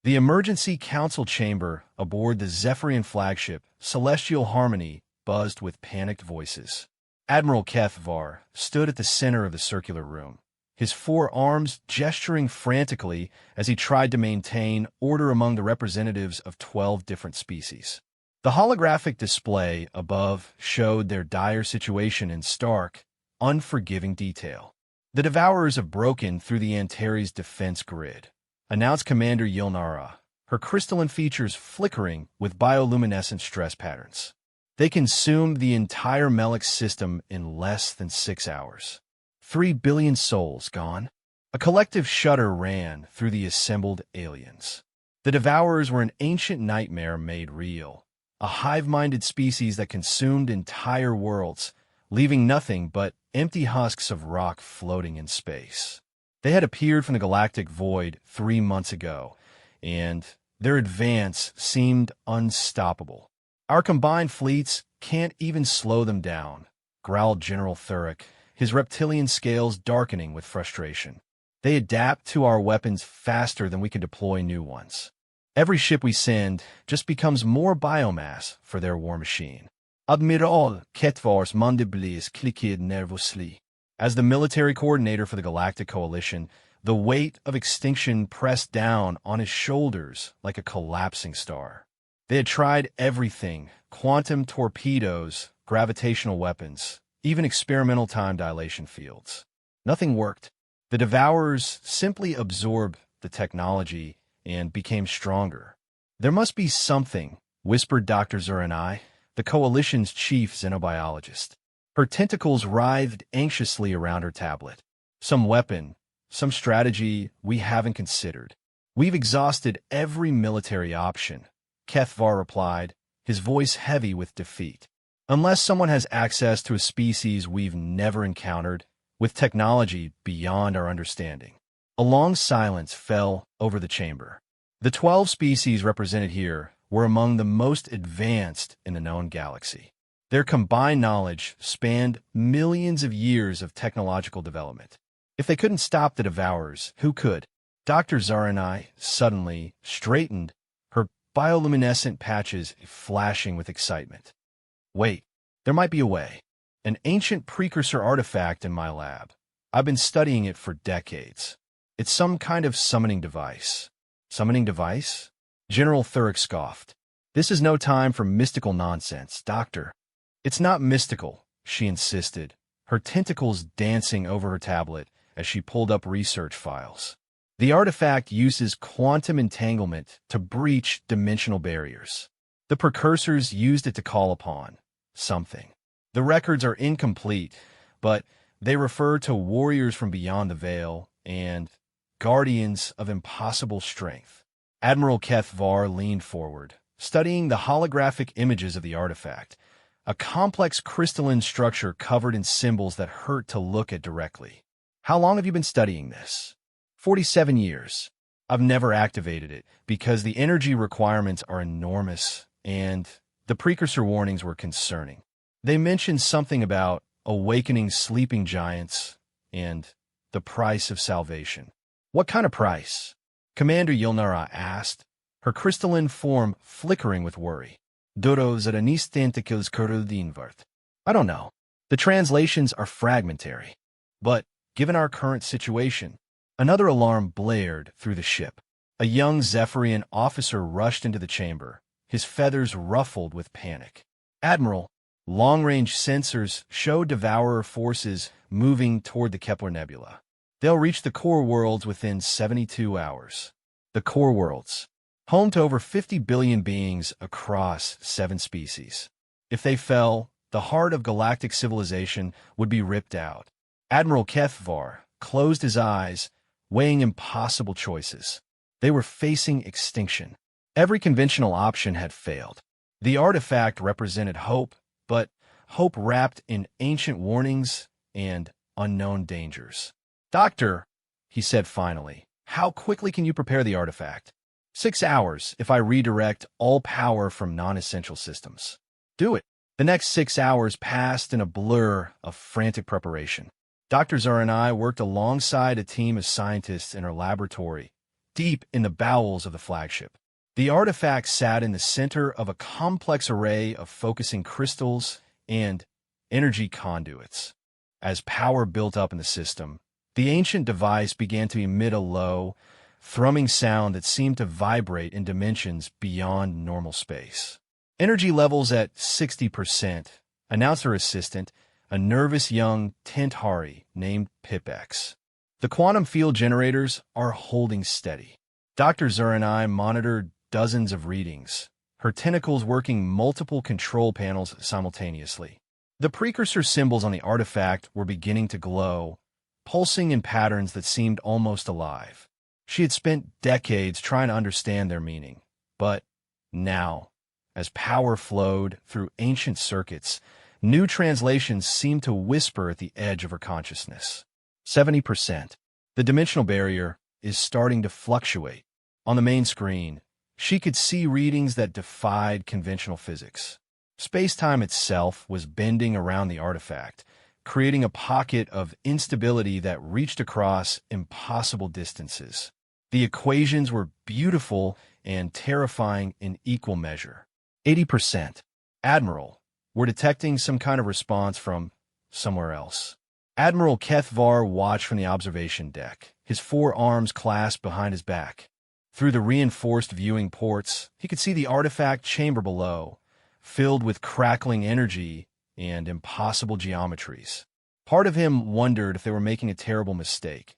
The emergency council chamber aboard the Zephyrian flagship, Celestial Harmony, buzzed with panicked voices. Admiral Kethvar stood at the center of the circular room, his four arms gesturing frantically as he tried to maintain order among the representatives of 12 different species. The holographic display above showed their dire situation in stark, unforgiving detail. The Devourers have broken through the Antares defense grid, announced Commander Yilnara, her crystalline features flickering with bioluminescent stress patterns. They consumed the entire Melix system in less than 6 hours. 3 billion souls gone. A collective shudder ran through the assembled aliens. The Devourers were an ancient nightmare made real, a hive-minded species that consumed entire worlds, leaving nothing but empty husks of rock floating in space. They had appeared from the galactic void 3 months ago, and their advance seemed unstoppable. "Our combined fleets can't even slow them down," growled General Thurek, his reptilian scales darkening with frustration. "They adapt to our weapons faster than we can deploy new ones. Every ship we send just becomes more biomass for their war machine." Admiral Ketvar's mandibles clicked nervously. As the military coordinator for the Galactic Coalition, the weight of extinction pressed down on his shoulders like a collapsing star. They had tried everything: quantum torpedoes, gravitational weapons, even experimental time dilation fields. Nothing worked. The Devourers simply absorbed the technology and became stronger. "There must be something," whispered Dr. Zuranai, the Coalition's chief xenobiologist. Her tentacles writhed anxiously around her tablet. "Some weapon, some strategy we haven't considered. We've exhausted every military option," Kethvar replied, his voice heavy with defeat. "Unless someone has access to a species we've never encountered, with technology beyond our understanding." A long silence fell over the chamber. The 12 species represented here were among the most advanced in the known galaxy. Their combined knowledge spanned millions of years of technological development. If they couldn't stop the Devourers, who could? Dr. Zaranai suddenly straightened, her bioluminescent patches flashing with excitement. "Wait, there might be a way. An ancient precursor artifact in my lab. I've been studying it for decades. It's some kind of summoning device." "Summoning device?" General Thurek scoffed. "This is no time for mystical nonsense, Doctor." "It's not mystical," she insisted, her tentacles dancing over her tablet as she pulled up research files. "The artifact uses quantum entanglement to breach dimensional barriers. The precursors used it to call upon something. The records are incomplete, but they refer to warriors from beyond the veil and guardians of impossible strength." Admiral Kethvar leaned forward, studying the holographic images of the artifact, a complex crystalline structure covered in symbols that hurt to look at directly. "How long have you been studying this?" 47 years. I've never activated it because the energy requirements are enormous and the precursor warnings were concerning. They mentioned something about awakening sleeping giants and the price of salvation. "What kind of price?" Commander Yilnara asked, her crystalline form flickering with worry. "Duros aranis tentacles kurudinvart." "I don't know. The translations are fragmentary. But given our current situation..." Another alarm blared through the ship. A young Zephyrian officer rushed into the chamber, his feathers ruffled with panic. "Admiral, long-range sensors show Devourer forces moving toward the Kepler Nebula. They'll reach the core worlds within 72 hours. The core worlds, home to over 50 billion beings across 7 species. If they fell, the heart of galactic civilization would be ripped out." Admiral Kethvar closed his eyes, weighing impossible choices. They were facing extinction. Every conventional option had failed. The artifact represented hope, but hope wrapped in ancient warnings and unknown dangers. "Doctor," he said finally, "how quickly can you prepare the artifact?" 6 hours if I redirect all power from non-essential systems." "Do it." The next 6 hours passed in a blur of frantic preparation. Dr. Zara and I worked alongside a team of scientists in her laboratory, deep in the bowels of the flagship. The artifact sat in the center of a complex array of focusing crystals and energy conduits. As power built up in the system, the ancient device began to emit a low, thrumming sound that seemed to vibrate in dimensions beyond normal space. Energy levels at 60%, announced her assistant, a nervous young Tentari named Pipex. The quantum field generators are holding steady. Dr. Zuranai monitored dozens of readings, her tentacles working multiple control panels simultaneously. The precursor symbols on the artifact were beginning to glow, pulsing in patterns that seemed almost alive. She had spent decades trying to understand their meaning, but now, as power flowed through ancient circuits, new translations seemed to whisper at the edge of her consciousness. 70%. The dimensional barrier is starting to fluctuate. On the main screen, she could see readings that defied conventional physics. Space-time itself was bending around the artifact, creating a pocket of instability that reached across impossible distances. The equations were beautiful and terrifying in equal measure. 80%. Admiral, we're detecting some kind of response from somewhere else. Admiral Kethvar watched from the observation deck, his four arms clasped behind his back. Through the reinforced viewing ports, he could see the artifact chamber below, filled with crackling energy and impossible geometries. Part of him wondered if they were making a terrible mistake,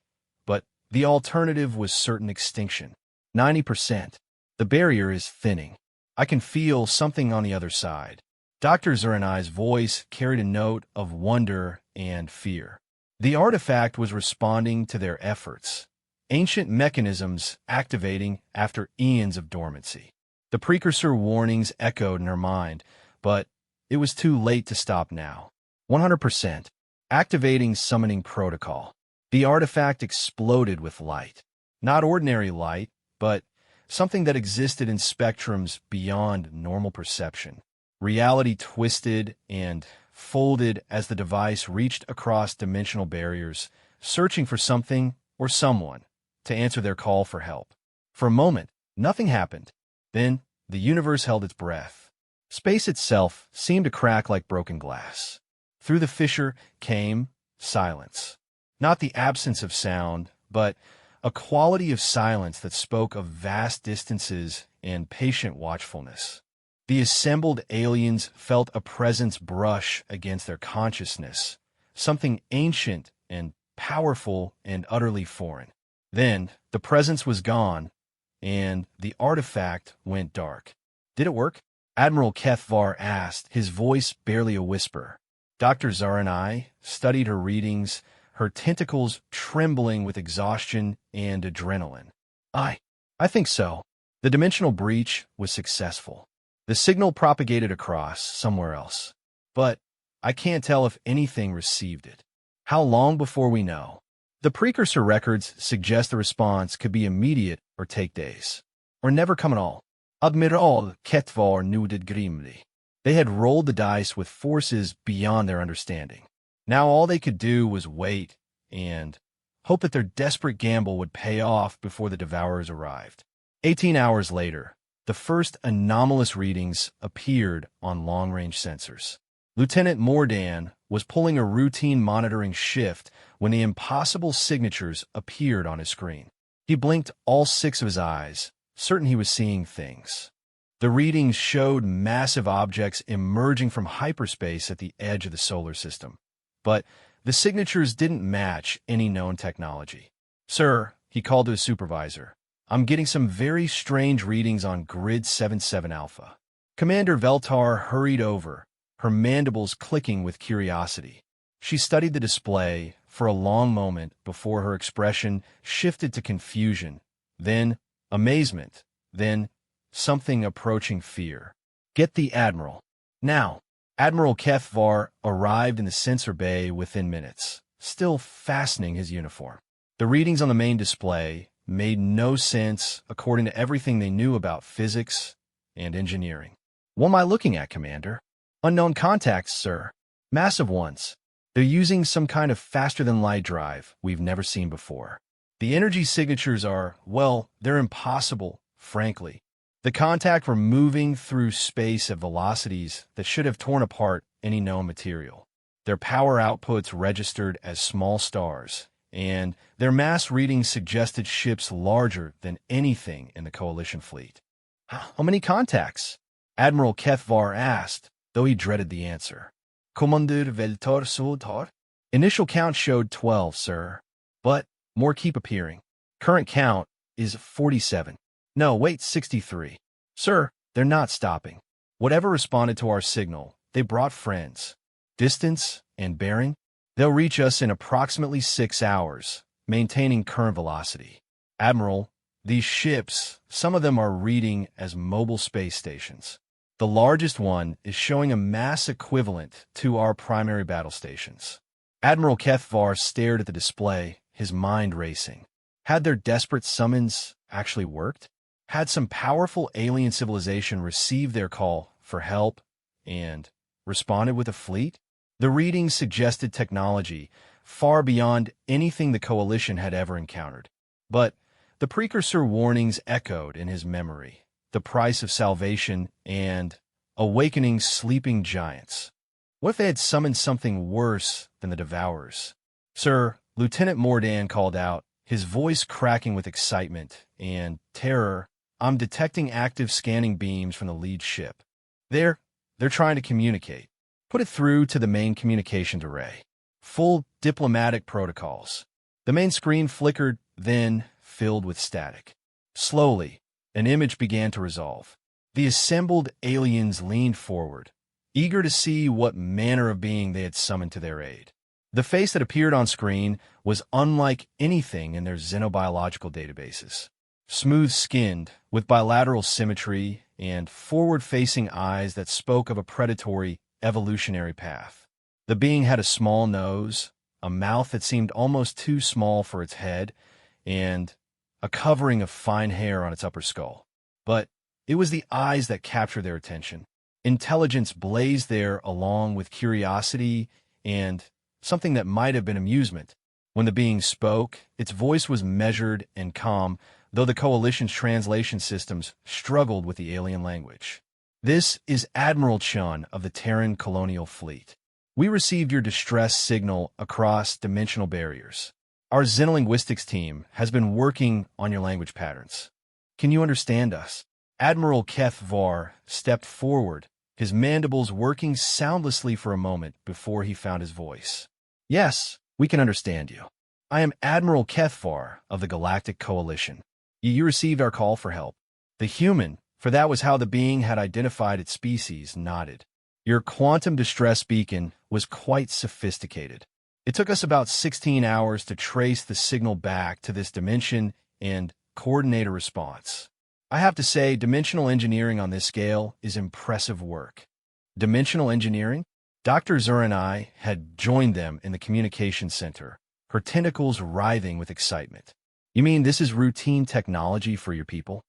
but the alternative was certain extinction. 90%. The barrier is thinning. I can feel something on the other side. Dr. Zuranai's voice carried a note of wonder and fear. The artifact was responding to their efforts, ancient mechanisms activating after eons of dormancy. The precursor warnings echoed in her mind, but it was too late to stop now. 100%. Activating summoning protocol. The artifact exploded with light. Not ordinary light, but something that existed in spectrums beyond normal perception. Reality twisted and folded as the device reached across dimensional barriers, searching for something or someone to answer their call for help. For a moment, nothing happened. Then, the universe held its breath. Space itself seemed to crack like broken glass. Through the fissure came silence. Not the absence of sound, but a quality of silence that spoke of vast distances and patient watchfulness. The assembled aliens felt a presence brush against their consciousness, something ancient and powerful and utterly foreign. Then, the presence was gone, and the artifact went dark. Did it work? Admiral Kethvar asked, his voice barely a whisper. Dr. Zuranai studied her readings, her tentacles trembling with exhaustion and adrenaline. I think so. The dimensional breach was successful. The signal propagated across somewhere else. But I can't tell if anything received it. How long before we know? The precursor records suggest the response could be immediate or take days. Or never come at all. Admiral Kethvar nodded grimly. They had rolled the dice with forces beyond their understanding. Now all they could do was wait and hope that their desperate gamble would pay off before the Devourers arrived. 18 hours later, the first anomalous readings appeared on long-range sensors. Lieutenant Mordan was pulling a routine monitoring shift when the impossible signatures appeared on his screen. He blinked all 6 of his eyes, certain he was seeing things. The readings showed massive objects emerging from hyperspace at the edge of the solar system. But the signatures didn't match any known technology. Sir, he called to his supervisor, I'm getting some very strange readings on Grid 77 Alpha. Commander Veltar hurried over, her mandibles clicking with curiosity. She studied the display for a long moment before her expression shifted to confusion, then amazement, then something approaching fear. Get the Admiral. Now. Admiral Kethvar arrived in the sensor bay within minutes, still fastening his uniform. The readings on the main display made no sense according to everything they knew about physics and engineering. What am I looking at, Commander? Unknown contacts, sir. Massive ones. They're using some kind of faster-than-light drive we've never seen before. The energy signatures are, well, they're impossible, frankly. The contact were moving through space at velocities that should have torn apart any known material. Their power outputs registered as small stars, and their mass readings suggested ships larger than anything in the Coalition fleet. How many contacts? Admiral Kethvar asked, though he dreaded the answer. Commander Veltor Sultar? Initial count showed 12, sir. But more keep appearing. Current count is 47. No, wait, 63. Sir, they're not stopping. Whatever responded to our signal, they brought friends. Distance and bearing? They'll reach us in approximately 6 hours, maintaining current velocity. Admiral, these ships, some of them are reading as mobile space stations. The largest one is showing a mass equivalent to our primary battle stations. Admiral Kethvar stared at the display, his mind racing. Had their desperate summons actually worked? Had some powerful alien civilization received their call for help and responded with a fleet? The readings suggested technology far beyond anything the Coalition had ever encountered. But the precursor warnings echoed in his memory: the price of salvation and awakening sleeping giants. What if they had summoned something worse than the Devourers? Sir, Lieutenant Mordan called out, his voice cracking with excitement and terror. I'm detecting active scanning beams from the lead ship. They're trying to communicate. Put it through to the main communications array. Full diplomatic protocols. The main screen flickered, then filled with static. Slowly, an image began to resolve. The assembled aliens leaned forward, eager to see what manner of being they had summoned to their aid. The face that appeared on screen was unlike anything in their xenobiological databases. Smooth-skinned, with bilateral symmetry and forward-facing eyes that spoke of a predatory evolutionary path. The being had a small nose, a mouth that seemed almost too small for its head, and a covering of fine hair on its upper skull. But it was the eyes that captured their attention. Intelligence blazed there along with curiosity and something that might have been amusement. When the being spoke, its voice was measured and calm, though the Coalition's translation systems struggled with the alien language. This is Admiral Chun of the Terran Colonial Fleet. We received your distress signal across dimensional barriers. Our xenolinguistics team has been working on your language patterns. Can you understand us? Admiral Kethvar stepped forward, his mandibles working soundlessly for a moment before he found his voice. Yes, we can understand you. I am Admiral Kethvar of the Galactic Coalition. You received our call for help. The human, for that was how the being had identified its species, nodded. Your quantum distress beacon was quite sophisticated. It took us about 16 hours to trace the signal back to this dimension and coordinate a response. I have to say, dimensional engineering on this scale is impressive work. Dimensional engineering? Dr. Zur and I had joined them in the communications center, her tentacles writhing with excitement. You mean this is routine technology for your people?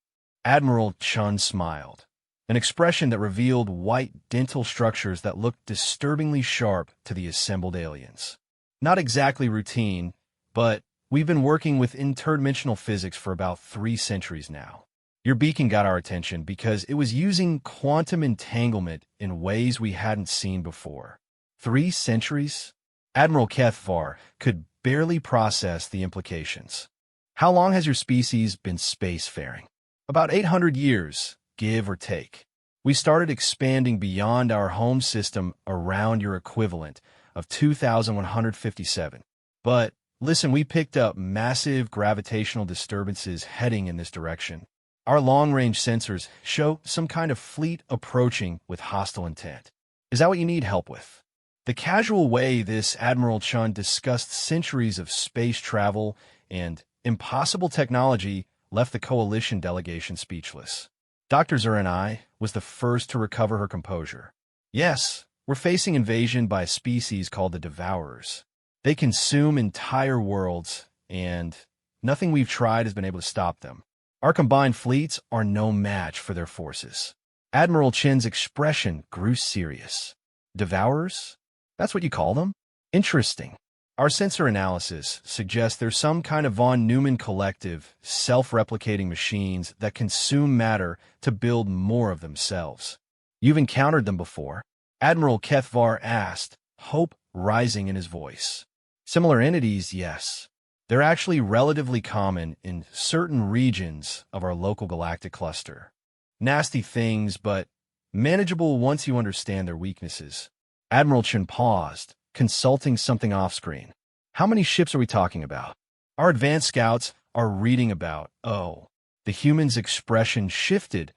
Admiral Chun smiled, an expression that revealed white dental structures that looked disturbingly sharp to the assembled aliens. Not exactly routine, but we've been working with interdimensional physics for about 3 centuries now. Your beacon got our attention because it was using quantum entanglement in ways we hadn't seen before. 3 centuries? Admiral Kethvar could barely process the implications. How long has your species been spacefaring? About 800 years, give or take. We started expanding beyond our home system around your equivalent of 2157. But listen, we picked up massive gravitational disturbances heading in this direction. Our long-range sensors show some kind of fleet approaching with hostile intent. Is that what you need help with? The casual way this Admiral Chun discussed centuries of space travel and impossible technology left the Coalition delegation speechless. Dr. Zur and I was the first to recover her composure. Yes, we're facing invasion by a species called the Devourers. They consume entire worlds, and nothing we've tried has been able to stop them. Our combined fleets are no match for their forces. Admiral Chin's expression grew serious. Devourers? That's what you call them? Interesting. Our sensor analysis suggests there's some kind of von Neumann collective, self-replicating machines that consume matter to build more of themselves. You've encountered them before? Admiral Kethvar asked, hope rising in his voice. Similar entities, yes. They're actually relatively common in certain regions of our local galactic cluster. Nasty things, but manageable once you understand their weaknesses. Admiral Chen paused, consulting something off-screen. How many ships are we talking about? Our advanced scouts are reading about, the human's expression shifted,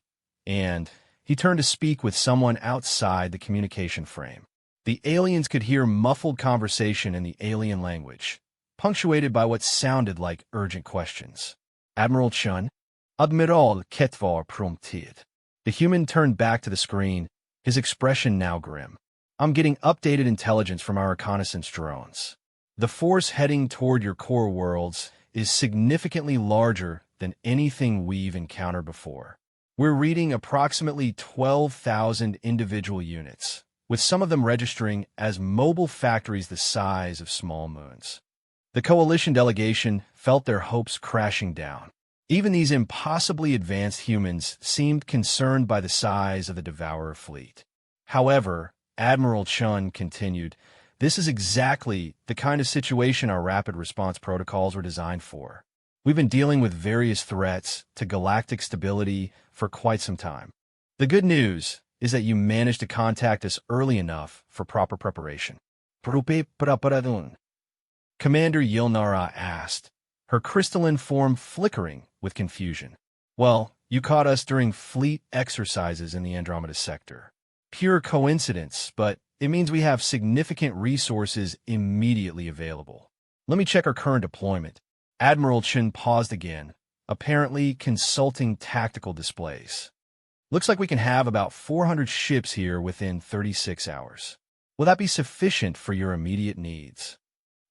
and he turned to speak with someone outside the communication frame. The aliens could hear muffled conversation in the alien language, punctuated by what sounded like urgent questions. Admiral Chun, Admiral Ketvar prompted. The human turned back to the screen, his expression now grim. I'm getting updated intelligence from our reconnaissance drones. The force heading toward your core worlds is significantly larger than anything we've encountered before. We're reading approximately 12,000 individual units, with some of them registering as mobile factories the size of small moons. The coalition delegation felt their hopes crashing down. Even these impossibly advanced humans seemed concerned by the size of the Devourer fleet. However, Admiral Chun continued, this is exactly the kind of situation our rapid response protocols were designed for. We've been dealing with various threats to galactic stability for quite some time. The good news is that you managed to contact us early enough for proper preparation. Commander Yilnara asked, her crystalline form flickering with confusion. Well, you caught us during fleet exercises in the Andromeda sector. Pure coincidence, but it means we have significant resources immediately available. Let me check our current deployment. Admiral Chen paused again, apparently consulting tactical displays. Looks like we can have about 400 ships here within 36 hours. Will that be sufficient for your immediate needs?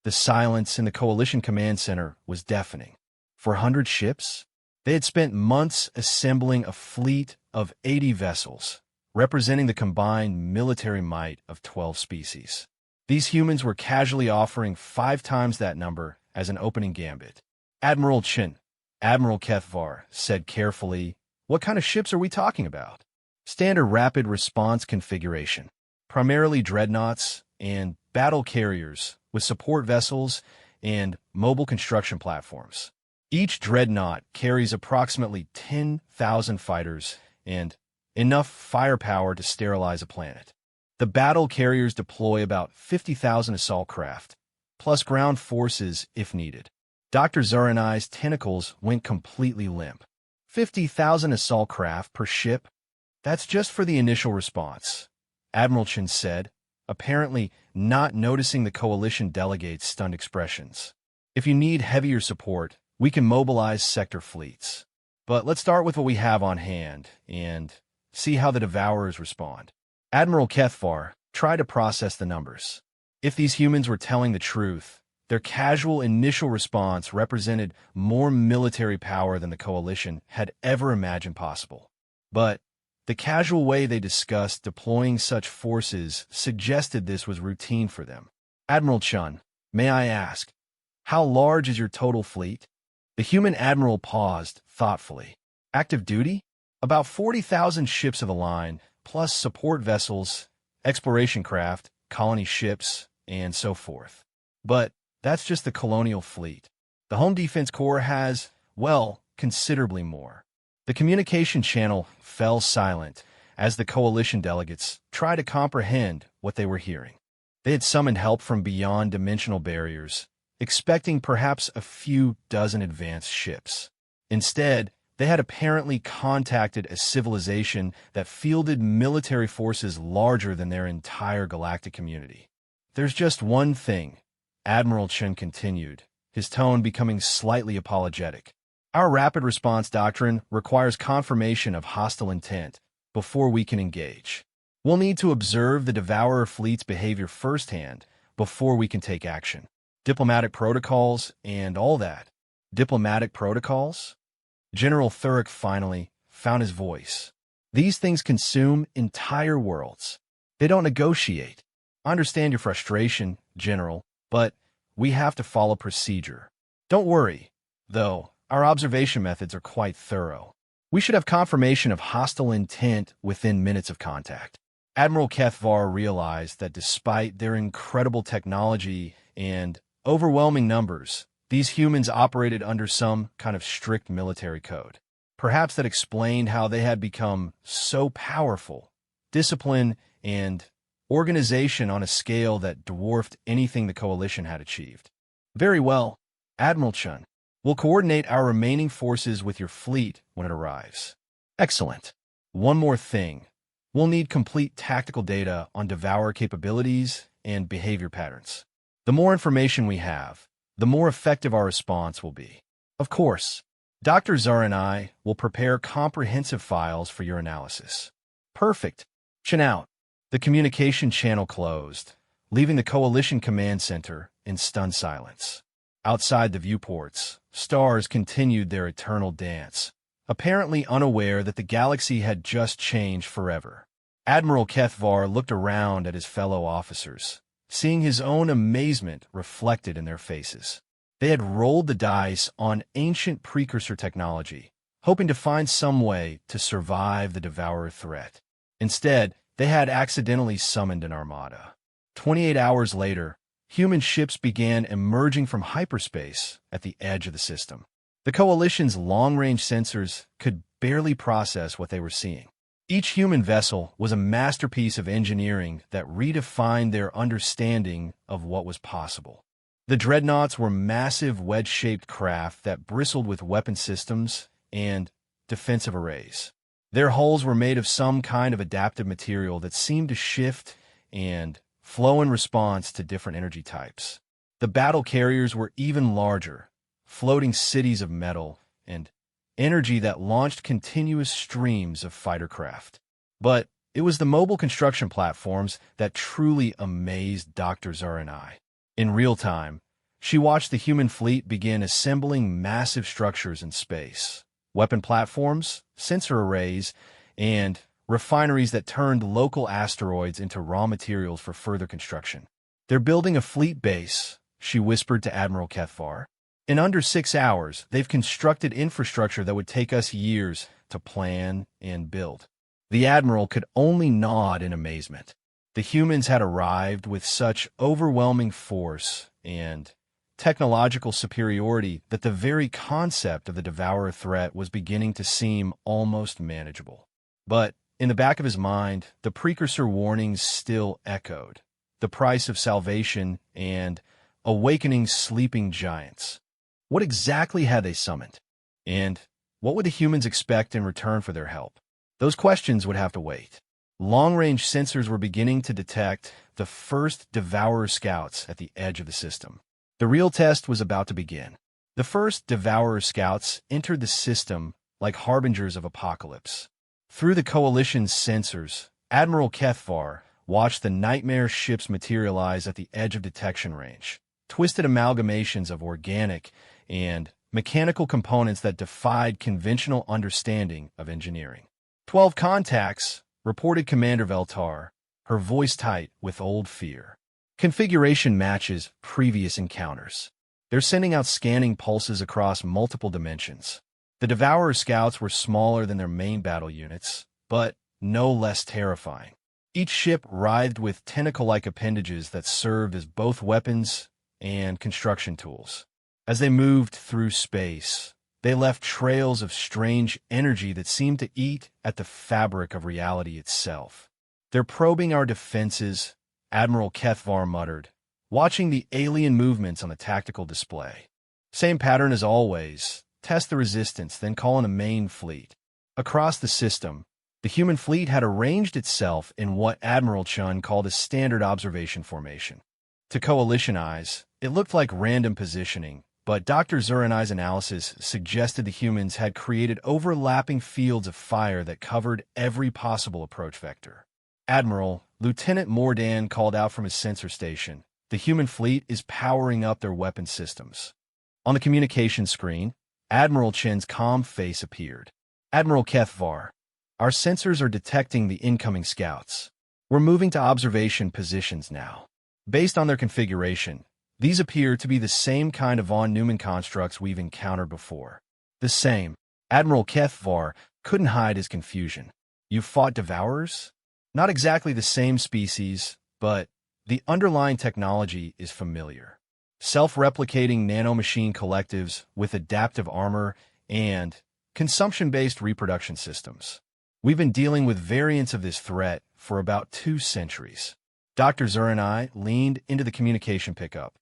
The silence in the Coalition Command Center was deafening. 400 ships? They had spent months assembling a fleet of 80 vessels, representing the combined military might of 12 species. These humans were casually offering 5 times that number as an opening gambit. Admiral Chen, Admiral Kethvar, said carefully, what kind of ships are we talking about? Standard rapid response configuration, primarily dreadnoughts and battle carriers with support vessels and mobile construction platforms. Each dreadnought carries approximately 10,000 fighters and enough firepower to sterilize a planet. The battle carriers deploy about 50,000 assault craft, plus ground forces if needed. Dr. Zaranai's tentacles went completely limp. 50,000 assault craft per ship? That's just for the initial response, Admiral Chen said, apparently not noticing the coalition delegates' stunned expressions. If you need heavier support, we can mobilize sector fleets. But let's start with what we have on hand and see how the Devourers respond. Admiral Kethvar tried to process the numbers. If these humans were telling the truth, their casual initial response represented more military power than the Coalition had ever imagined possible. But the casual way they discussed deploying such forces suggested this was routine for them. Admiral Chun, may I ask, how large is your total fleet? The human admiral paused thoughtfully. Active duty? About 40,000 ships of the line, plus support vessels, exploration craft, colony ships, and so forth. But that's just the colonial fleet. The Home Defense Corps has, well, considerably more. The communication channel fell silent as the coalition delegates tried to comprehend what they were hearing. They had summoned help from beyond dimensional barriers, expecting perhaps a few dozen advanced ships. Instead, they had apparently contacted a civilization that fielded military forces larger than their entire galactic community. There's just one thing, Admiral Chen continued, his tone becoming slightly apologetic. Our rapid response doctrine requires confirmation of hostile intent before we can engage. We'll need to observe the Devourer fleet's behavior firsthand before we can take action. Diplomatic protocols and all that. Diplomatic protocols? General Thurek finally found his voice. These things consume entire worlds. They don't negotiate. I understand your frustration, General, but we have to follow procedure. Don't worry, though, our observation methods are quite thorough. We should have confirmation of hostile intent within minutes of contact. Admiral Kethvar realized that despite their incredible technology and overwhelming numbers, these humans operated under some kind of strict military code. Perhaps that explained how they had become so powerful, discipline, and organization on a scale that dwarfed anything the Coalition had achieved. Very well, Admiral Chun. We'll coordinate our remaining forces with your fleet when it arrives. Excellent. One more thing. We'll need complete tactical data on Devourer capabilities and behavior patterns. The more information we have, the more effective our response will be. Of course, Dr. Zara and I will prepare comprehensive files for your analysis. Perfect. Chin out. The communication channel closed, leaving the Coalition Command Center in stunned silence. Outside the viewports, stars continued their eternal dance, apparently unaware that the galaxy had just changed forever. Admiral Kethvar looked around at his fellow officers, seeing his own amazement reflected in their faces. They had rolled the dice on ancient precursor technology, hoping to find some way to survive the Devourer threat. Instead, they had accidentally summoned an Armada. 28 hours later, human ships began emerging from hyperspace at the edge of the system. The Coalition's long-range sensors could barely process what they were seeing. Each human vessel was a masterpiece of engineering that redefined their understanding of what was possible. The dreadnoughts were massive wedge-shaped craft that bristled with weapon systems and defensive arrays. Their hulls were made of some kind of adaptive material that seemed to shift and flow in response to different energy types. The battle carriers were even larger, floating cities of metal and energy that launched continuous streams of fighter craft. But it was the mobile construction platforms that truly amazed Dr. Zara and I. In real time, she watched the human fleet begin assembling massive structures in space. Weapon platforms, sensor arrays, and refineries that turned local asteroids into raw materials for further construction. They're building a fleet base, she whispered to Admiral Kethvar. In under 6 hours, they've constructed infrastructure that would take us years to plan and build. The Admiral could only nod in amazement. The humans had arrived with such overwhelming force and technological superiority that the very concept of the Devourer threat was beginning to seem almost manageable. But in the back of his mind, the precursor warnings still echoed. The price of salvation and awakening sleeping giants. What exactly had they summoned? And what would the humans expect in return for their help? Those questions would have to wait. Long-range sensors were beginning to detect the first Devourer scouts at the edge of the system. The real test was about to begin. The first Devourer scouts entered the system like harbingers of apocalypse. Through the Coalition's sensors, Admiral Kethvar watched the nightmare ships materialize at the edge of detection range, twisted amalgamations of organic and mechanical components that defied conventional understanding of engineering. 12 contacts, reported Commander Veltar, her voice tight with old fear. Configuration matches previous encounters. They're sending out scanning pulses across multiple dimensions. The Devourer scouts were smaller than their main battle units, but no less terrifying. Each ship writhed with tentacle-like appendages that served as both weapons and construction tools. As they moved through space, they left trails of strange energy that seemed to eat at the fabric of reality itself. They're probing our defenses, Admiral Kethvar muttered, watching the alien movements on the tactical display. Same pattern as always. Test the resistance, then call in a main fleet. Across the system, the human fleet had arranged itself in what Admiral Chun called a standard observation formation. To Coalition eyes, it looked like random positioning, but Dr. Zuranai's analysis suggested the humans had created overlapping fields of fire that covered every possible approach vector. Admiral, Lieutenant Mordan called out from his sensor station. The human fleet is powering up their weapon systems. On the communication screen, Admiral Chen's calm face appeared. Admiral Kethvar, our sensors are detecting the incoming scouts. We're moving to observation positions now. Based on their configuration, These appear to be the same kind of von Neumann constructs we've encountered before. The same. Admiral Kethvar couldn't hide his confusion. You fought Devourers? Not exactly the same species, but the underlying technology is familiar. Self-replicating nanomachine collectives with adaptive armor and consumption-based reproduction systems. We've been dealing with variants of this threat for about 2 centuries. Dr. Zur and I leaned into the communication pickup.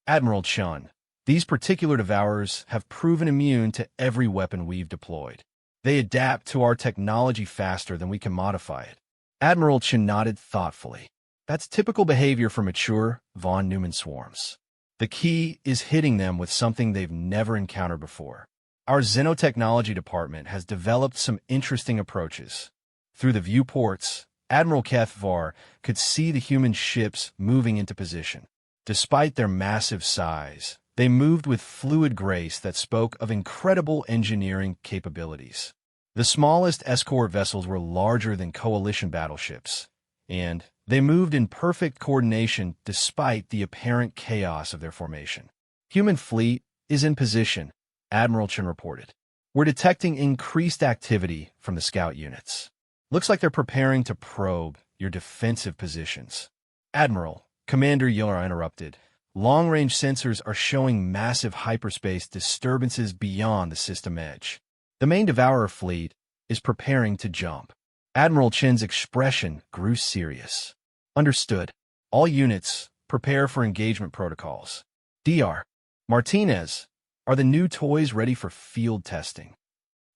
Admiral Chun, these particular Devourers have proven immune to every weapon we've deployed. They adapt to our technology faster than we can modify it. Admiral Chun nodded thoughtfully. That's typical behavior for mature von Neumann swarms. The key is hitting them with something they've never encountered before. Our xenotechnology department has developed some interesting approaches. Through the viewports, Admiral Kethvar could see the human ships moving into position. Despite their massive size, they moved with fluid grace that spoke of incredible engineering capabilities. The smallest escort vessels were larger than coalition battleships, and they moved in perfect coordination despite the apparent chaos of their formation. Human fleet is in position, Admiral Chen reported. We're detecting increased activity from the scout units. Looks like they're preparing to probe your defensive positions. Admiral, Commander Yiller interrupted. Long-range sensors are showing massive hyperspace disturbances beyond the system edge. The main Devourer fleet is preparing to jump. Admiral Chen's expression grew serious. Understood. All units, prepare for engagement protocols. Dr. Martinez, are the new toys ready for field testing?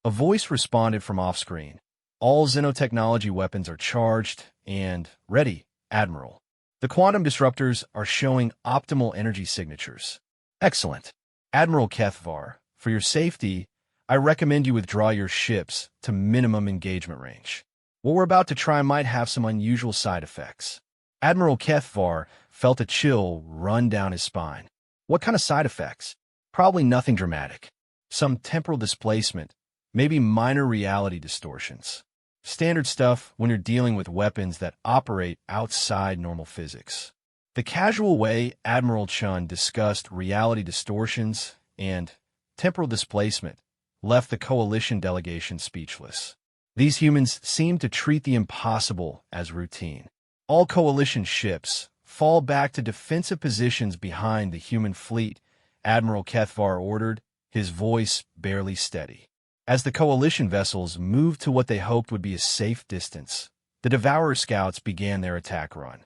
A voice responded from off-screen. All xenotechnology weapons are charged and ready, Admiral. The quantum disruptors are showing optimal energy signatures. Excellent. Admiral Kethvar, for your safety, I recommend you withdraw your ships to minimum engagement range. What we're about to try might have some unusual side effects. Admiral Kethvar felt a chill run down his spine. What kind of side effects? Probably nothing dramatic. Some temporal displacement, maybe minor reality distortions. Standard stuff when you're dealing with weapons that operate outside normal physics. The casual way Admiral Chun discussed reality distortions and temporal displacement left the coalition delegation speechless. These humans seemed to treat the impossible as routine. All coalition ships fall back to defensive positions behind the human fleet, Admiral Kethvar ordered, his voice barely steady. As the coalition vessels moved to what they hoped would be a safe distance, the Devourer scouts began their attack run.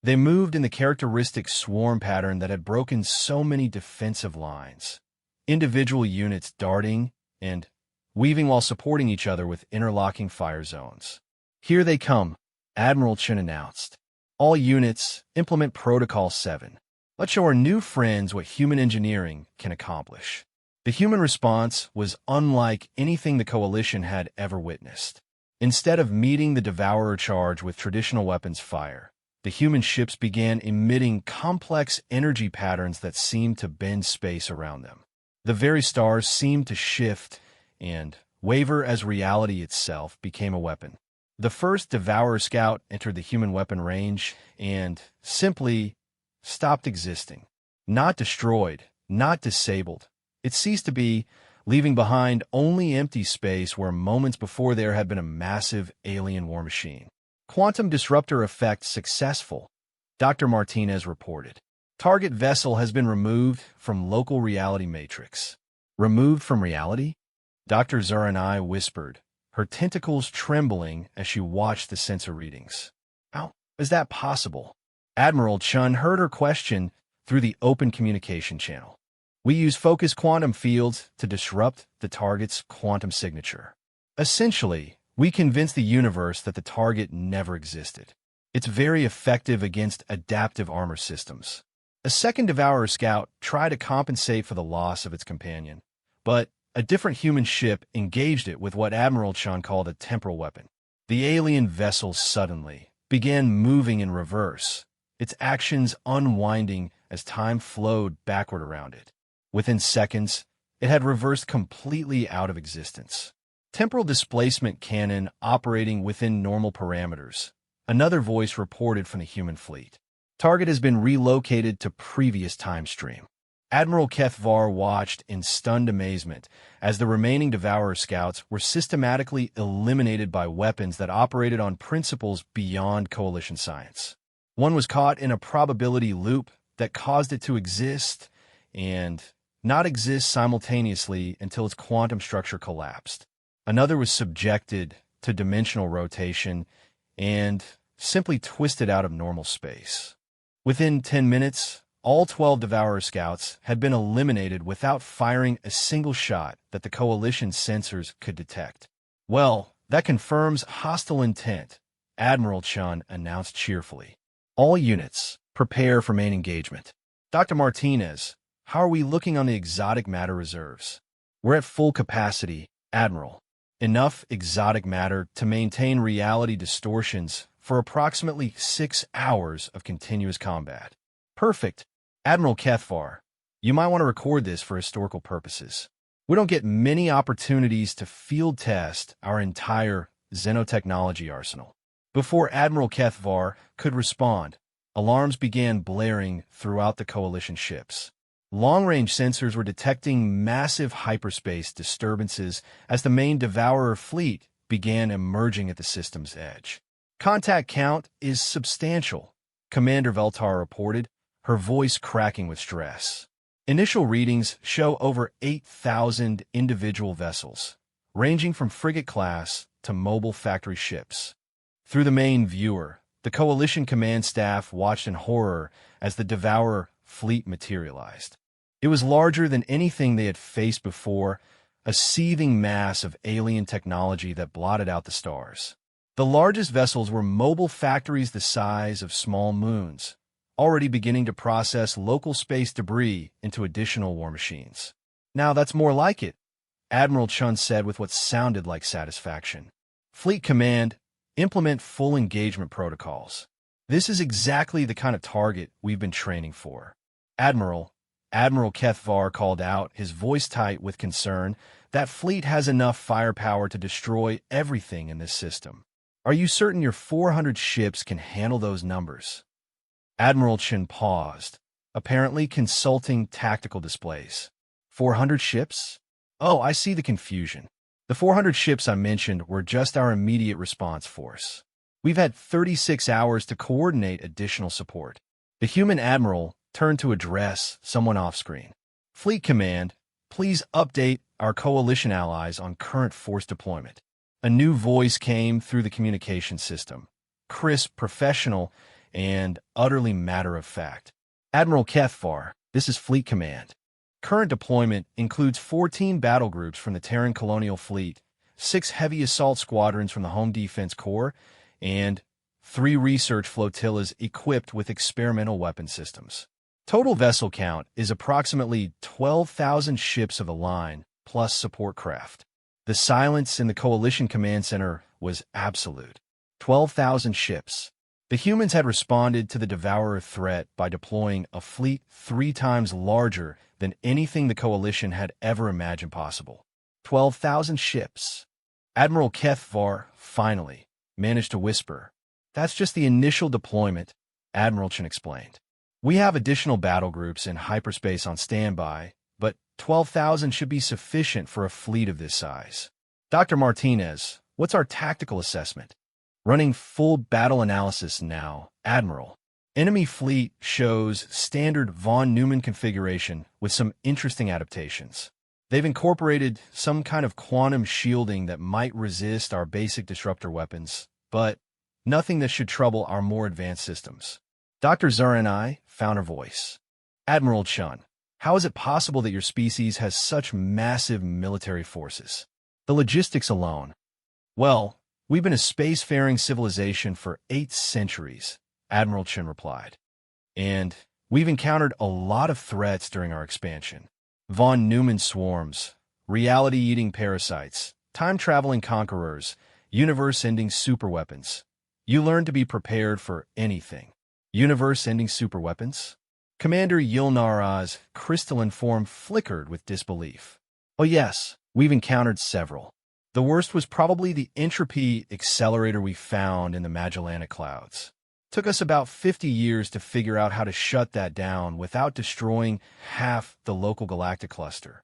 They moved in the characteristic swarm pattern that had broken so many defensive lines, individual units darting and weaving while supporting each other with interlocking fire zones. Here they come, Admiral Chen announced. All units, implement Protocol 7. Let's show our new friends what human engineering can accomplish. The human response was unlike anything the Coalition had ever witnessed. Instead of meeting the Devourer charge with traditional weapons fire, the human ships began emitting complex energy patterns that seemed to bend space around them. The very stars seemed to shift and waver as reality itself became a weapon. The first Devourer scout entered the human weapon range and simply stopped existing. Not destroyed, not disabled. It ceased to be, leaving behind only empty space where moments before there had been a massive alien war machine. Quantum disruptor effect successful, Dr. Martinez reported. Target vessel has been removed from local reality matrix. Removed from reality? Dr. Zur and I whispered, her tentacles trembling as she watched the sensor readings. How is that possible? Admiral Chun heard her question through the open communication channel. We use focused quantum fields to disrupt the target's quantum signature. Essentially, we convince the universe that the target never existed. It's very effective against adaptive armor systems. A second Devourer scout tried to compensate for the loss of its companion, but a different human ship engaged it with what Admiral Chun called a temporal weapon. The alien vessel suddenly began moving in reverse, its actions unwinding as time flowed backward around it. Within seconds, it had reversed completely out of existence. Temporal displacement cannon operating within normal parameters. Another voice reported from the human fleet. Target has been relocated to previous time stream. Admiral Kethvar watched in stunned amazement as the remaining Devourer scouts were systematically eliminated by weapons that operated on principles beyond Coalition science. One was caught in a probability loop that caused it to exist and not exist simultaneously until its quantum structure collapsed. Another was subjected to dimensional rotation and simply twisted out of normal space. Within 10 minutes, all 12 Devourer scouts had been eliminated without firing a single shot that the Coalition sensors could detect. Well, that confirms hostile intent, Admiral Chun announced cheerfully. All units, prepare for main engagement. Dr. Martinez, how are we looking on the exotic matter reserves? We're at full capacity, Admiral. Enough exotic matter to maintain reality distortions for approximately 6 hours of continuous combat. Perfect. Admiral Kethvar, you might want to record this for historical purposes. We don't get many opportunities to field test our entire xenotechnology arsenal. Before Admiral Kethvar could respond, alarms began blaring throughout the Coalition ships. Long-range sensors were detecting massive hyperspace disturbances as the main Devourer fleet began emerging at the system's edge. Contact count is substantial, Commander Veltar reported, her voice cracking with stress. Initial readings show over 8,000 individual vessels, ranging from frigate class to mobile factory ships. Through the main viewer, the Coalition command staff watched in horror as the Devourer fleet materialized. It was larger than anything they had faced before, a seething mass of alien technology that blotted out the stars. The largest vessels were mobile factories the size of small moons, already beginning to process local space debris into additional war machines. Now that's more like it, Admiral Chun said with what sounded like satisfaction. Fleet Command, implement full engagement protocols. This is exactly the kind of target we've been training for. Admiral Kethvar called out, his voice tight with concern. That fleet has enough firepower to destroy everything in this system. Are you certain your 400 ships can handle those numbers? Admiral Chin paused, apparently consulting tactical displays. 400 ships? Oh, I see the confusion. The 400 ships I mentioned were just our immediate response force. We've had 36 hours to coordinate additional support. The human admiral turned to address someone off-screen. Fleet Command, please update our Coalition allies on current force deployment. A new voice came through the communication system, crisp, professional, and utterly matter-of-fact. Admiral Kethvar, this is Fleet Command. Current deployment includes 14 battle groups from the Terran Colonial Fleet, 6 heavy assault squadrons from the Home Defense Corps, and 3 research flotillas equipped with experimental weapon systems. Total vessel count is approximately 12,000 ships of the line, plus support craft. The silence in the Coalition Command Center was absolute. 12,000 ships. The humans had responded to the Devourer threat by deploying a fleet 3 times larger than anything the Coalition had ever imagined possible. 12,000 ships. Admiral Kethvar, finally, managed to whisper. That's just the initial deployment, Admiral Chen explained. We have additional battle groups in hyperspace on standby, but 12,000 should be sufficient for a fleet of this size. Dr. Martinez, what's our tactical assessment? Running full battle analysis now, Admiral. Enemy fleet shows standard von Neumann configuration with some interesting adaptations. They've incorporated some kind of quantum shielding that might resist our basic disruptor weapons, but nothing that should trouble our more advanced systems. Dr. Zura and I found her voice. Admiral Chun, how is it possible that your species has such massive military forces? The logistics alone. Well, we've been a spacefaring civilization for 8 centuries, Admiral Chun replied. And we've encountered a lot of threats during our expansion. Von Neumann swarms, reality-eating parasites, time-traveling conquerors, universe-ending superweapons. You learn to be prepared for anything. Universe-ending superweapons? Commander Yilnara's crystalline form flickered with disbelief. Oh yes, we've encountered several. The worst was probably the entropy accelerator we found in the Magellanic clouds. Took us about 50 years to figure out how to shut that down without destroying half the local galactic cluster.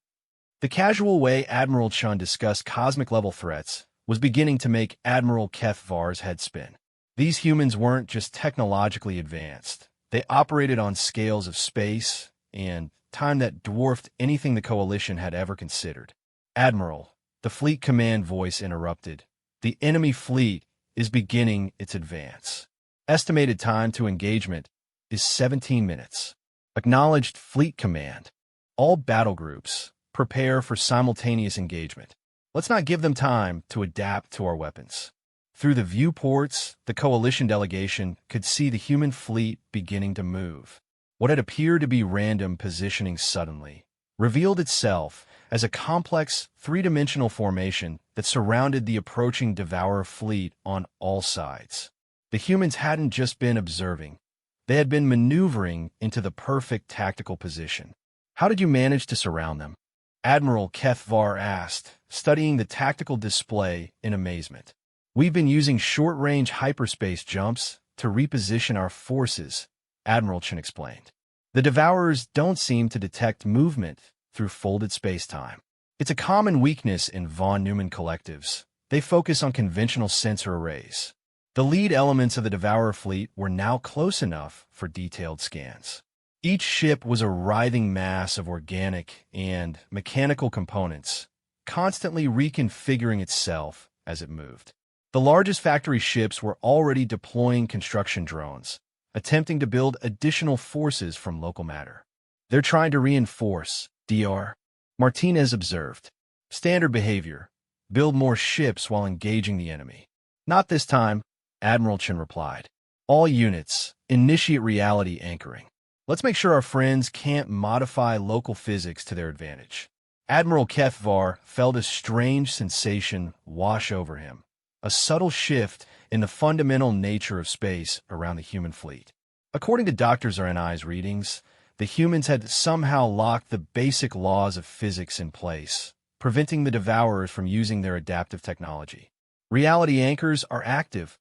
The casual way Admiral Chun discussed cosmic-level threats was beginning to make Admiral Keth Var's head spin. These humans weren't just technologically advanced. They operated on scales of space and time that dwarfed anything the Coalition had ever considered. Admiral, the fleet command voice interrupted. The enemy fleet is beginning its advance. Estimated time to engagement is 17 minutes. Acknowledged fleet command. All battle groups, prepare for simultaneous engagement. Let's not give them time to adapt to our weapons. Through the viewports, the Coalition delegation could see the human fleet beginning to move. What had appeared to be random positioning suddenly revealed itself as a complex, three-dimensional formation that surrounded the approaching Devourer fleet on all sides. The humans hadn't just been observing. They had been maneuvering into the perfect tactical position. How did you manage to surround them? Admiral Keth Var asked, studying the tactical display in amazement. We've been using short-range hyperspace jumps to reposition our forces, Admiral Chen explained. The Devourers don't seem to detect movement through folded space-time. It's a common weakness in von Neumann collectives. They focus on conventional sensor arrays. The lead elements of the Devourer fleet were now close enough for detailed scans. Each ship was a writhing mass of organic and mechanical components, constantly reconfiguring itself as it moved. The largest factory ships were already deploying construction drones, attempting to build additional forces from local matter. They're trying to reinforce, Dr. Martinez observed. Standard behavior. Build more ships while engaging the enemy. Not this time, Admiral Chen replied. All units, initiate reality anchoring. Let's make sure our friends can't modify local physics to their advantage. Admiral Keth Var felt a strange sensation wash over him, a subtle shift in the fundamental nature of space around the human fleet. According to Dr. Zernai's readings, the humans had somehow locked the basic laws of physics in place, preventing the Devourers from using their adaptive technology. Reality anchors are active,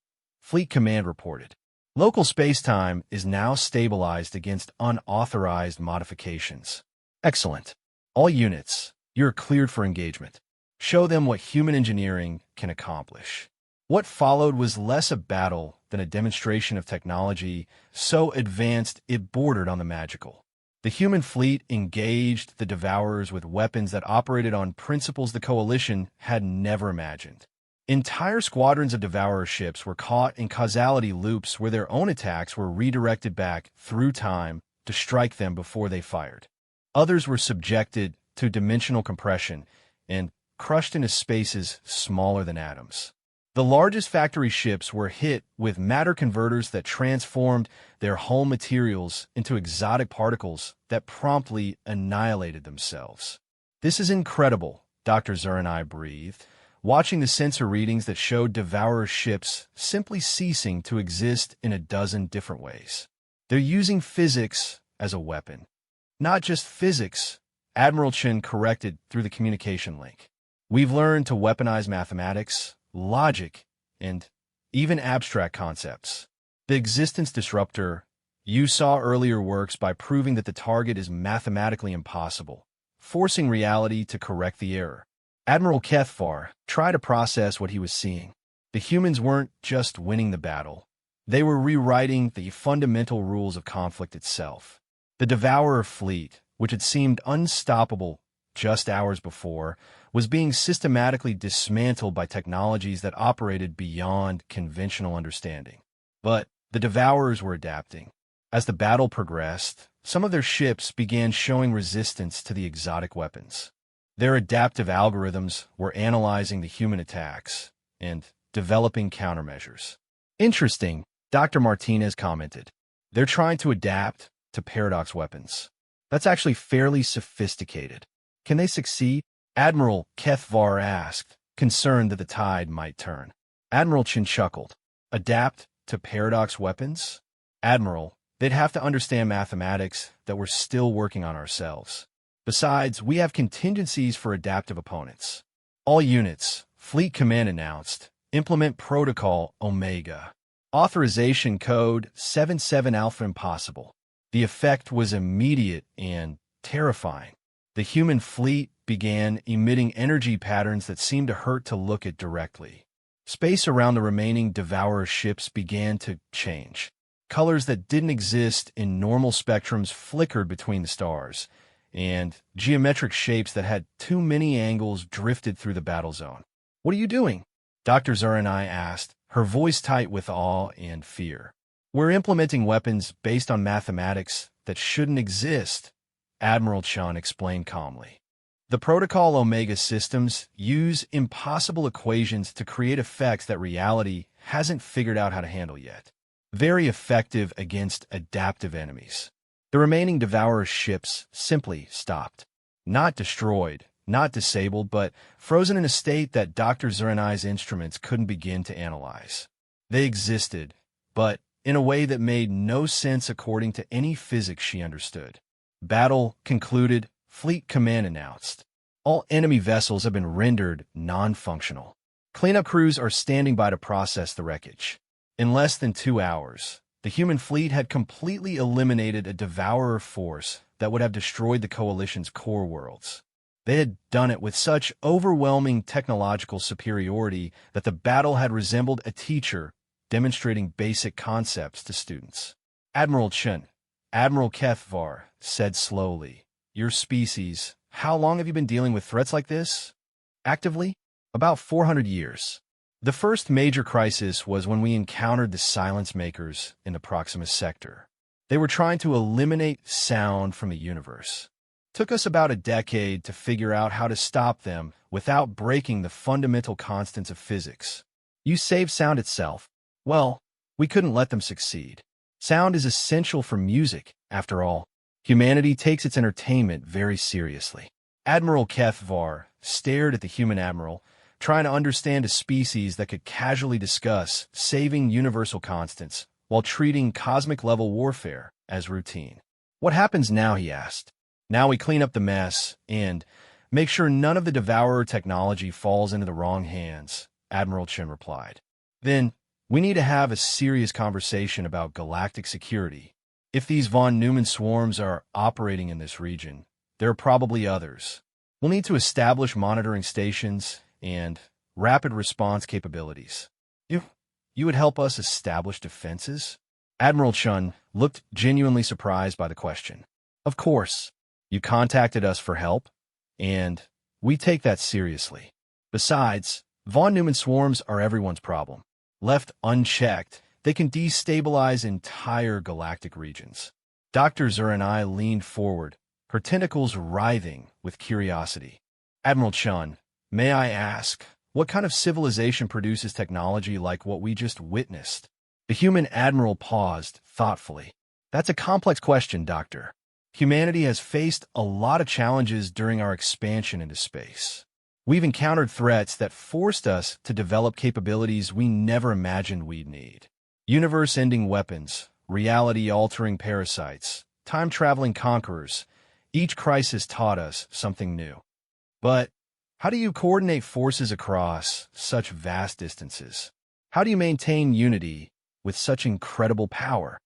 Fleet Command reported. Local space-time is now stabilized against unauthorized modifications. Excellent. All units, you're cleared for engagement. Show them what human engineering can accomplish. What followed was less a battle than a demonstration of technology so advanced it bordered on the magical. The human fleet engaged the Devourers with weapons that operated on principles the Coalition had never imagined. Entire squadrons of Devourer ships were caught in causality loops where their own attacks were redirected back through time to strike them before they fired. Others were subjected to dimensional compression and crushed into spaces smaller than atoms. The largest factory ships were hit with matter converters that transformed their home materials into exotic particles that promptly annihilated themselves. This is incredible, Dr. Zernai breathed, watching the sensor readings that showed Devourer ships simply ceasing to exist in a dozen different ways. They're using physics as a weapon. Not just physics, Admiral Chen corrected through the communication link. We've learned to weaponize mathematics, logic, and even abstract concepts. The existence disruptor, you saw earlier works by proving that the target is mathematically impossible, forcing reality to correct the error. Admiral Keth Var tried to process what he was seeing. The humans weren't just winning the battle. They were rewriting the fundamental rules of conflict itself. The Devourer fleet, which had seemed unstoppable just hours before, was being systematically dismantled by technologies that operated beyond conventional understanding. But the Devourers were adapting. As the battle progressed, some of their ships began showing resistance to the exotic weapons. Their adaptive algorithms were analyzing the human attacks and developing countermeasures. Interesting, Dr. Martinez commented. They're trying to adapt to paradox weapons. That's actually fairly sophisticated. Can they succeed? Admiral Keth Var asked, concerned that the tide might turn. Admiral Chen chuckled. Adapt to paradox weapons? Admiral, they'd have to understand mathematics that we're still working on ourselves. Besides, we have contingencies for adaptive opponents. All units, Fleet Command announced, implement Protocol Omega. Authorization code 77 Alpha Impossible. The effect was immediate and terrifying. The human fleet began emitting energy patterns that seemed to hurt to look at directly. Space around the remaining Devourer ships began to change. Colors that didn't exist in normal spectrums flickered between the stars, and geometric shapes that had too many angles drifted through the battle zone. "What are you doing?" Dr. Zuranai asked, her voice tight with awe and fear. "We're implementing weapons based on mathematics that shouldn't exist," Admiral Chun explained calmly. "The Protocol Omega systems use impossible equations to create effects that reality hasn't figured out how to handle yet. Very effective against adaptive enemies." The remaining Devourer ships simply stopped. Not destroyed, not disabled, but frozen in a state that Dr. Zuranai's instruments couldn't begin to analyze. They existed, but in a way that made no sense according to any physics she understood. Battle concluded, Fleet Command announced. All enemy vessels have been rendered non-functional. Cleanup crews are standing by to process the wreckage. In less than 2 hours, the human fleet had completely eliminated a Devourer force that would have destroyed the Coalition's core worlds. They had done it with such overwhelming technological superiority that the battle had resembled a teacher demonstrating basic concepts to students. "Admiral Chun," Admiral Kethvar said slowly, "Your species, how long have you been dealing with threats like this?" "Actively? About 400 years. The first major crisis was when we encountered the Silence Makers in the Proximus sector. They were trying to eliminate sound from the universe. Took us about a decade to figure out how to stop them without breaking the fundamental constants of physics. You saved sound itself. Well, we couldn't let them succeed. Sound is essential for music, after all. Humanity takes its entertainment very seriously." Admiral Kethvar stared at the human admiral, trying to understand a species that could casually discuss saving universal constants while treating cosmic-level warfare as routine. "What happens now?" he asked. "Now we clean up the mess and make sure none of the Devourer technology falls into the wrong hands," Admiral Chen replied. "Then we need to have a serious conversation about galactic security. If these von Neumann swarms are operating in this region, there are probably others. We'll need to establish monitoring stations and rapid response capabilities." You would help us establish defenses?" Admiral Chun looked genuinely surprised by the question. "Of course. You contacted us for help, and we take that seriously. Besides, von Neumann swarms are everyone's problem. Left unchecked, they can destabilize entire galactic regions." Dr. Zuranai leaned forward, her tentacles writhing with curiosity. "Admiral Chun, may I ask, what kind of civilization produces technology like what we just witnessed?" The human admiral paused thoughtfully. "That's a complex question, Doctor. Humanity has faced a lot of challenges during our expansion into space. We've encountered threats that forced us to develop capabilities we never imagined we'd need. Universe-ending weapons, reality-altering parasites, time-traveling conquerors. Each crisis taught us something new. But how do you coordinate forces across such vast distances? How do you maintain unity with such incredible power?"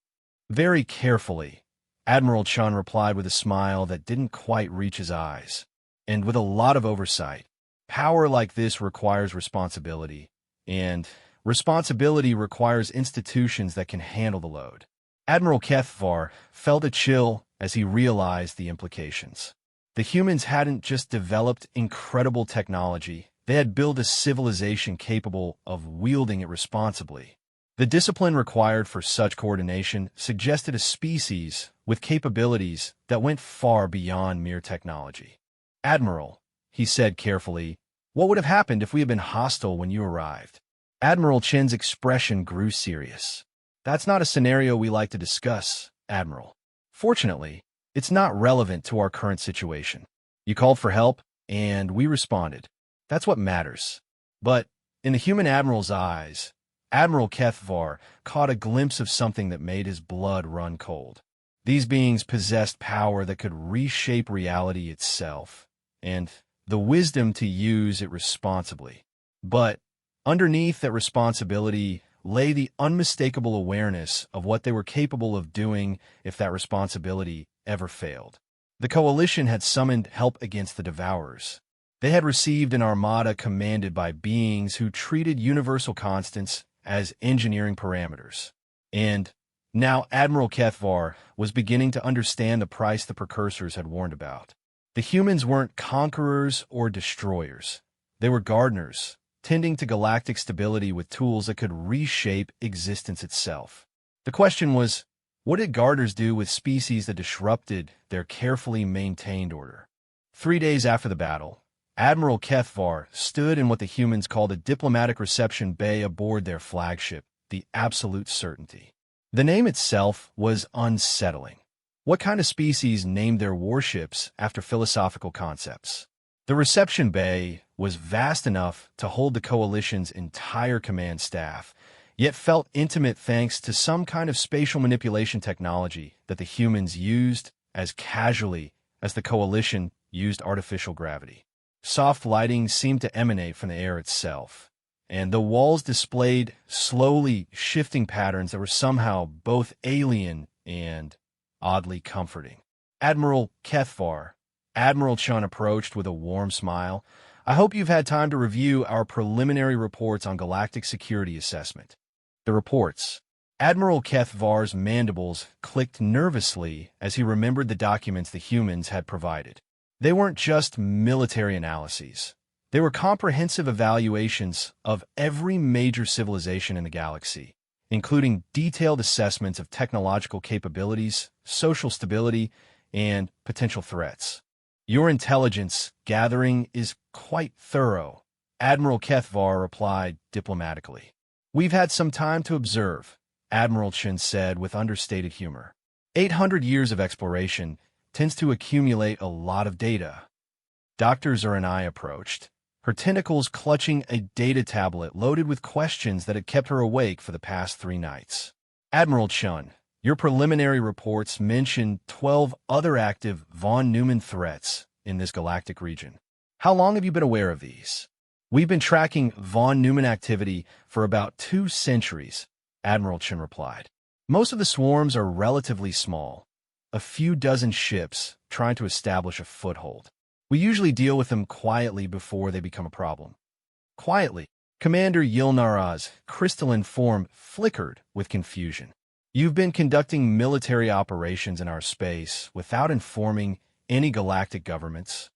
"Very carefully," Admiral Chun replied with a smile that didn't quite reach his eyes. "And with a lot of oversight. Power like this requires responsibility, and responsibility requires institutions that can handle the load." Admiral Kethvar felt a chill as he realized the implications. The humans hadn't just developed incredible technology, they had built a civilization capable of wielding it responsibly. The discipline required for such coordination suggested a species with capabilities that went far beyond mere technology. "Admiral," he said carefully, "what would have happened if we had been hostile when you arrived?" Admiral Chen's expression grew serious. "That's not a scenario we like to discuss, Admiral. Fortunately, it's not relevant to our current situation. You called for help, and we responded. That's what matters." But in the human admiral's eyes, Admiral Kethvar caught a glimpse of something that made his blood run cold. These beings possessed power that could reshape reality itself, and the wisdom to use it responsibly. But underneath that responsibility lay the unmistakable awareness of what they were capable of doing if that responsibility ever failed. The Coalition had summoned help against the Devourers. They had received an armada commanded by beings who treated universal constants as engineering parameters. And now Admiral Kethvar was beginning to understand the price the precursors had warned about. The humans weren't conquerors or destroyers. They were gardeners, tending to galactic stability with tools that could reshape existence itself. The question was, what did gardeners do with species that disrupted their carefully maintained order? 3 days after the battle, Admiral Kethvar stood in what the humans called a diplomatic reception bay aboard their flagship, the Absolute Certainty. The name itself was unsettling. What kind of species named their warships after philosophical concepts? The reception bay was vast enough to hold the Coalition's entire command staff, yet felt intimate thanks to some kind of spatial manipulation technology that the humans used as casually as the Coalition used artificial gravity. Soft lighting seemed to emanate from the air itself, and the walls displayed slowly shifting patterns that were somehow both alien and oddly comforting. Admiral Kethvar, Admiral Chun approached with a warm smile. I hope you've had time to review our preliminary reports on galactic security assessment. The reports. Admiral Kethvar's mandibles clicked nervously as he remembered the documents the humans had provided. They weren't just military analyses. They were comprehensive evaluations of every major civilization in the galaxy, including detailed assessments of technological capabilities, social stability, and potential threats. Your intelligence gathering is quite thorough, Admiral Kethvar replied diplomatically. We've had some time to observe, Admiral Chin said with understated humor. 800 years of exploration tends to accumulate a lot of data. Dr. Zuranai approached, her tentacles clutching a data tablet loaded with questions that had kept her awake for the past 3 nights. Admiral Chun, your preliminary reports mention 12 other active von Neumann threats in this galactic region. How long have you been aware of these? We've been tracking von Neumann activity for about 2 centuries, Admiral Chun replied. Most of the swarms are relatively small, a few dozen ships trying to establish a foothold. We usually deal with them quietly before they become a problem. Quietly, Commander Yilnara's crystalline form flickered with confusion. You've been conducting military operations in our space without informing any galactic governments.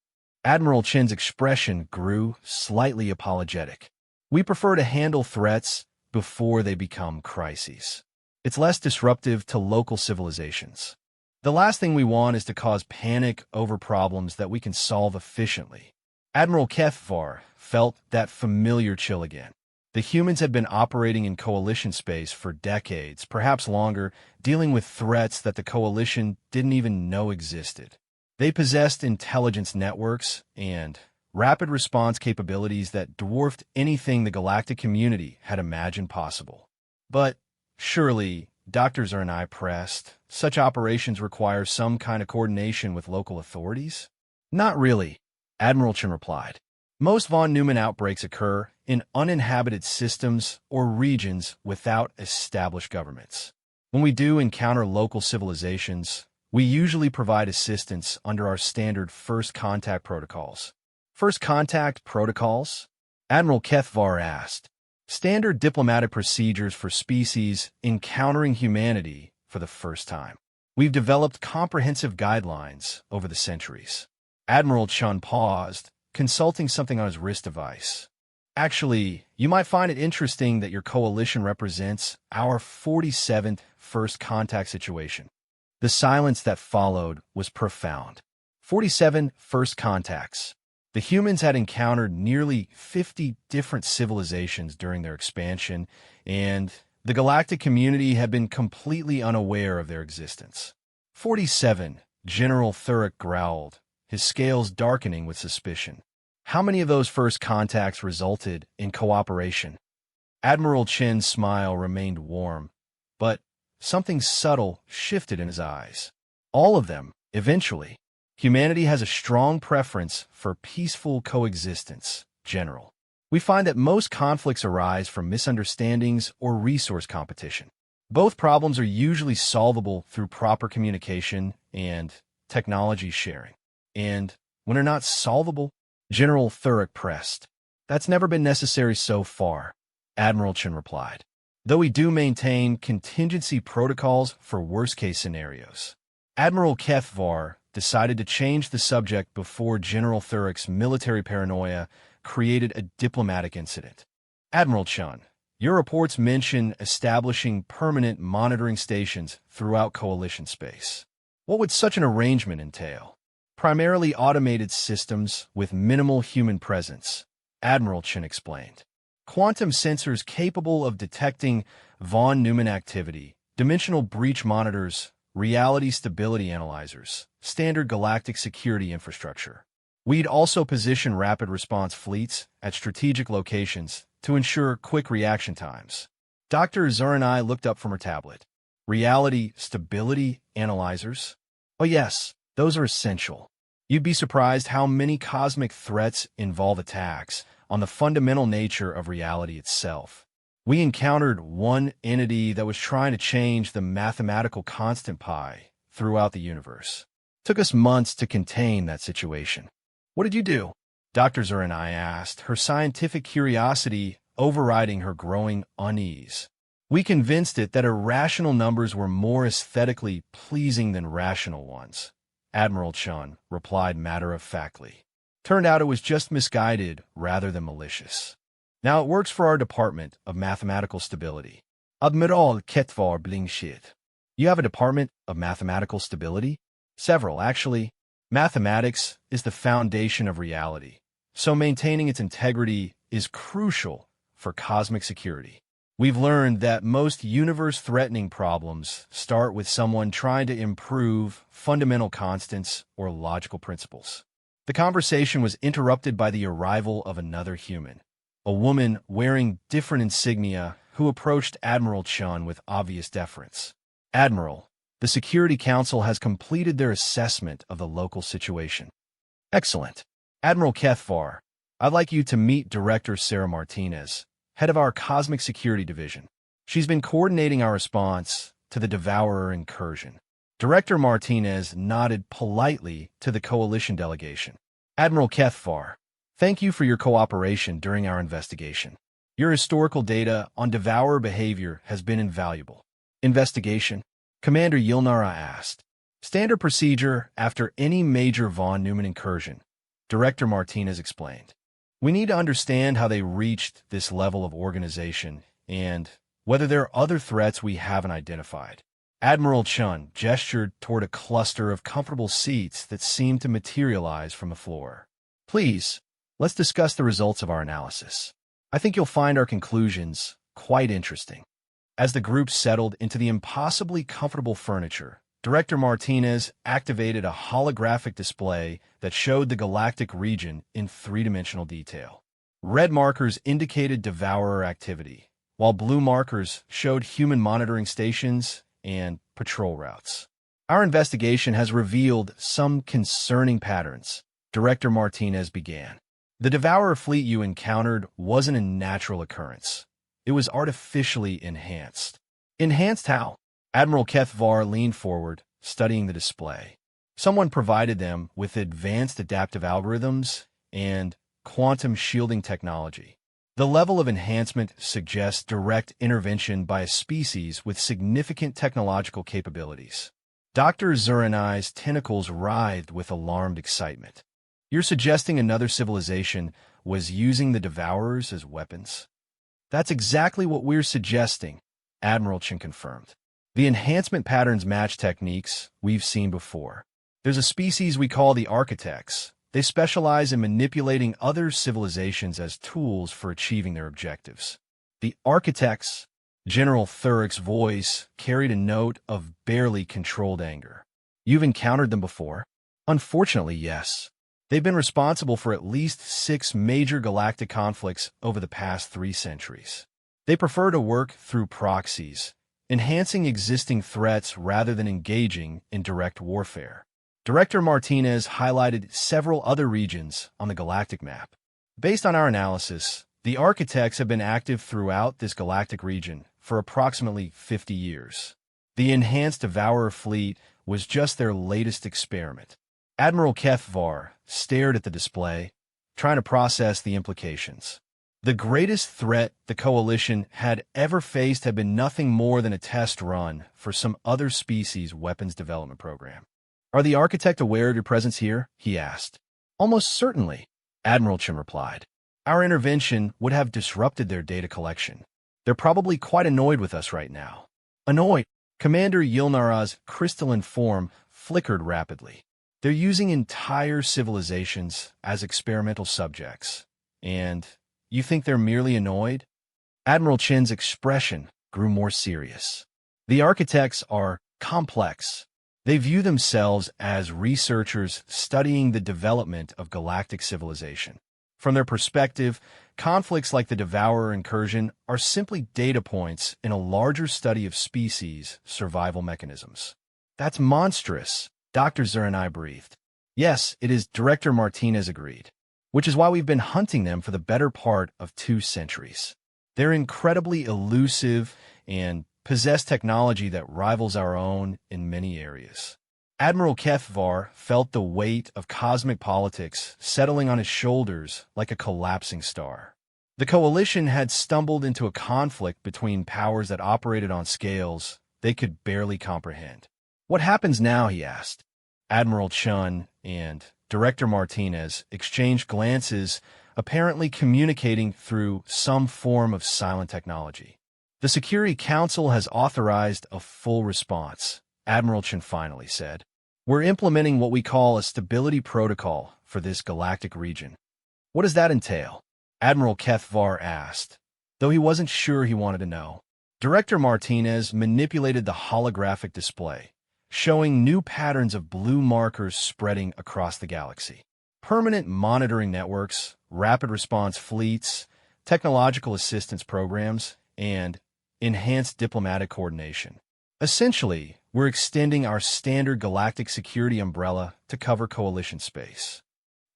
Admiral Chin's expression grew slightly apologetic. We prefer to handle threats before they become crises. It's less disruptive to local civilizations. The last thing we want is to cause panic over problems that we can solve efficiently. Admiral Kethvar felt that familiar chill again. The humans had been operating in Coalition space for decades, perhaps longer, dealing with threats that the Coalition didn't even know existed. They possessed intelligence networks and rapid response capabilities that dwarfed anything the galactic community had imagined possible. But surely, Dr. Zuranai pressed, such operations require some kind of coordination with local authorities? Not really, Admiral Chin replied. Most von Neumann outbreaks occur in uninhabited systems or regions without established governments. When we do encounter local civilizations, we usually provide assistance under our standard First Contact protocols. First Contact protocols? Admiral Kethvar asked. Standard diplomatic procedures for species encountering humanity for the first time. We've developed comprehensive guidelines over the centuries. Admiral Chun paused, consulting something on his wrist device. Actually, you might find it interesting that your coalition represents our 47th First Contact situation. The silence that followed was profound. 47 First Contacts. The humans had encountered nearly 50 different civilizations during their expansion, and the galactic community had been completely unaware of their existence. 47, General Thurek growled, his scales darkening with suspicion. How many of those first contacts resulted in cooperation? Admiral Chin's smile remained warm, but something subtle shifted in his eyes. All of them, eventually. Humanity has a strong preference for peaceful coexistence, General. We find that most conflicts arise from misunderstandings or resource competition. Both problems are usually solvable through proper communication and technology sharing. And when they're not solvable, General Thurrock pressed. That's never been necessary so far, Admiral Chen replied, though we do maintain contingency protocols for worst-case scenarios. Admiral Kethvar decided to change the subject before General Thurrock's military paranoia created a diplomatic incident. Admiral Chen, your reports mention establishing permanent monitoring stations throughout Coalition space. What would such an arrangement entail? Primarily automated systems with minimal human presence, Admiral Chen explained. Quantum sensors capable of detecting von Neumann activity, dimensional breach monitors, reality stability analyzers, standard galactic security infrastructure. We'd also position rapid response fleets at strategic locations to ensure quick reaction times. Dr. Zuranai looked up from her tablet. Reality stability analyzers? Oh yes, those are essential. You'd be surprised how many cosmic threats involve attacks on the fundamental nature of reality itself. We encountered one entity that was trying to change the mathematical constant pi throughout the universe. Took us months to contain that situation. What did you do? Dr. Zuranai asked, her scientific curiosity overriding her growing unease. We convinced it that irrational numbers were more aesthetically pleasing than rational ones, Admiral Chen replied matter-of-factly. Turned out it was just misguided rather than malicious. Now it works for our Department of Mathematical Stability. Admiral Ketvar Blingshit. You have a Department of Mathematical Stability? Several, actually. Mathematics is the foundation of reality, so maintaining its integrity is crucial for cosmic security. We've learned that most universe-threatening problems start with someone trying to improve fundamental constants or logical principles. The conversation was interrupted by the arrival of another human, a woman wearing different insignia who approached Admiral Chen with obvious deference. Admiral, the Security Council has completed their assessment of the local situation. Excellent. Admiral Kethvar, I'd like you to meet Director Sarah Martinez, head of our Cosmic Security Division. She's been coordinating our response to the Devourer incursion. Director Martinez nodded politely to the Coalition delegation. Admiral Kethvar, thank you for your cooperation during our investigation. Your historical data on Devourer behavior has been invaluable. Investigation? Commander Yilnara asked. Standard procedure after any major von Neumann incursion, Director Martinez explained. We need to understand how they reached this level of organization and whether there are other threats we haven't identified. Admiral Chen gestured toward a cluster of comfortable seats that seemed to materialize from the floor. Please, let's discuss the results of our analysis. I think you'll find our conclusions quite interesting. As the group settled into the impossibly comfortable furniture, Director Martinez activated a holographic display that showed the galactic region in three-dimensional detail. Red markers indicated Devourer activity, while blue markers showed human monitoring stations and patrol routes. Our investigation has revealed some concerning patterns, Director Martinez began. The Devourer fleet you encountered wasn't a natural occurrence. It was artificially enhanced. Enhanced how? Admiral Kethvar leaned forward, studying the display. Someone provided them with advanced adaptive algorithms and quantum shielding technology. The level of enhancement suggests direct intervention by a species with significant technological capabilities. Dr. Zuranai's tentacles writhed with alarmed excitement. You're suggesting another civilization was using the Devourers as weapons? That's exactly what we're suggesting, Admiral Chen confirmed. The enhancement patterns match techniques we've seen before. There's a species we call the Architects. They specialize in manipulating other civilizations as tools for achieving their objectives. The Architects, General Thurrock's voice carried a note of barely controlled anger. You've encountered them before? Unfortunately, yes. They've been responsible for at least 6 major galactic conflicts over the past 3 centuries. They prefer to work through proxies, enhancing existing threats rather than engaging in direct warfare. Director Martinez highlighted several other regions on the galactic map. Based on our analysis, The architects have been active throughout this galactic region for approximately 50 years. The enhanced Devourer fleet was just their latest experiment. Admiral Kethvar stared at the display, trying to process the implications. The greatest threat the Coalition had ever faced had been nothing more than a test run for some other species' weapons development program. "Are the Architect aware of your presence here?" he asked. "Almost certainly," Admiral Chen replied. "Our intervention would have disrupted their data collection. They're probably quite annoyed with us right now." Annoyed? Commander Yilnara's crystalline form flickered rapidly. "They're using entire civilizations as experimental subjects. And you think they're merely annoyed?" Admiral Chen's expression grew more serious. "The architects are complex. They view themselves as researchers studying the development of galactic civilization. From their perspective, conflicts like the Devourer incursion are simply data points in a larger study of species' survival mechanisms." "That's monstrous," Dr. Zur breathed. "Yes, it is," Director Martinez agreed. "Which is why we've been hunting them for the better part of 2 centuries. They're incredibly elusive and possess technology that rivals our own in many areas." Admiral Kethvar felt the weight of cosmic politics settling on his shoulders like a collapsing star. The Coalition had stumbled into a conflict between powers that operated on scales they could barely comprehend. "What happens now?" he asked. Admiral Chun and Director Martinez exchanged glances, apparently communicating through some form of silent technology. "The Security Council has authorized a full response," Admiral Chen finally said. "We're implementing what we call a stability protocol for this galactic region." "What does that entail?" Admiral Kethvar asked, though he wasn't sure he wanted to know. Director Martinez manipulated the holographic display, showing new patterns of blue markers spreading across the galaxy. Permanent monitoring networks, rapid response fleets, technological assistance programs, and enhanced diplomatic coordination. Essentially, we're extending our standard galactic security umbrella to cover Coalition space.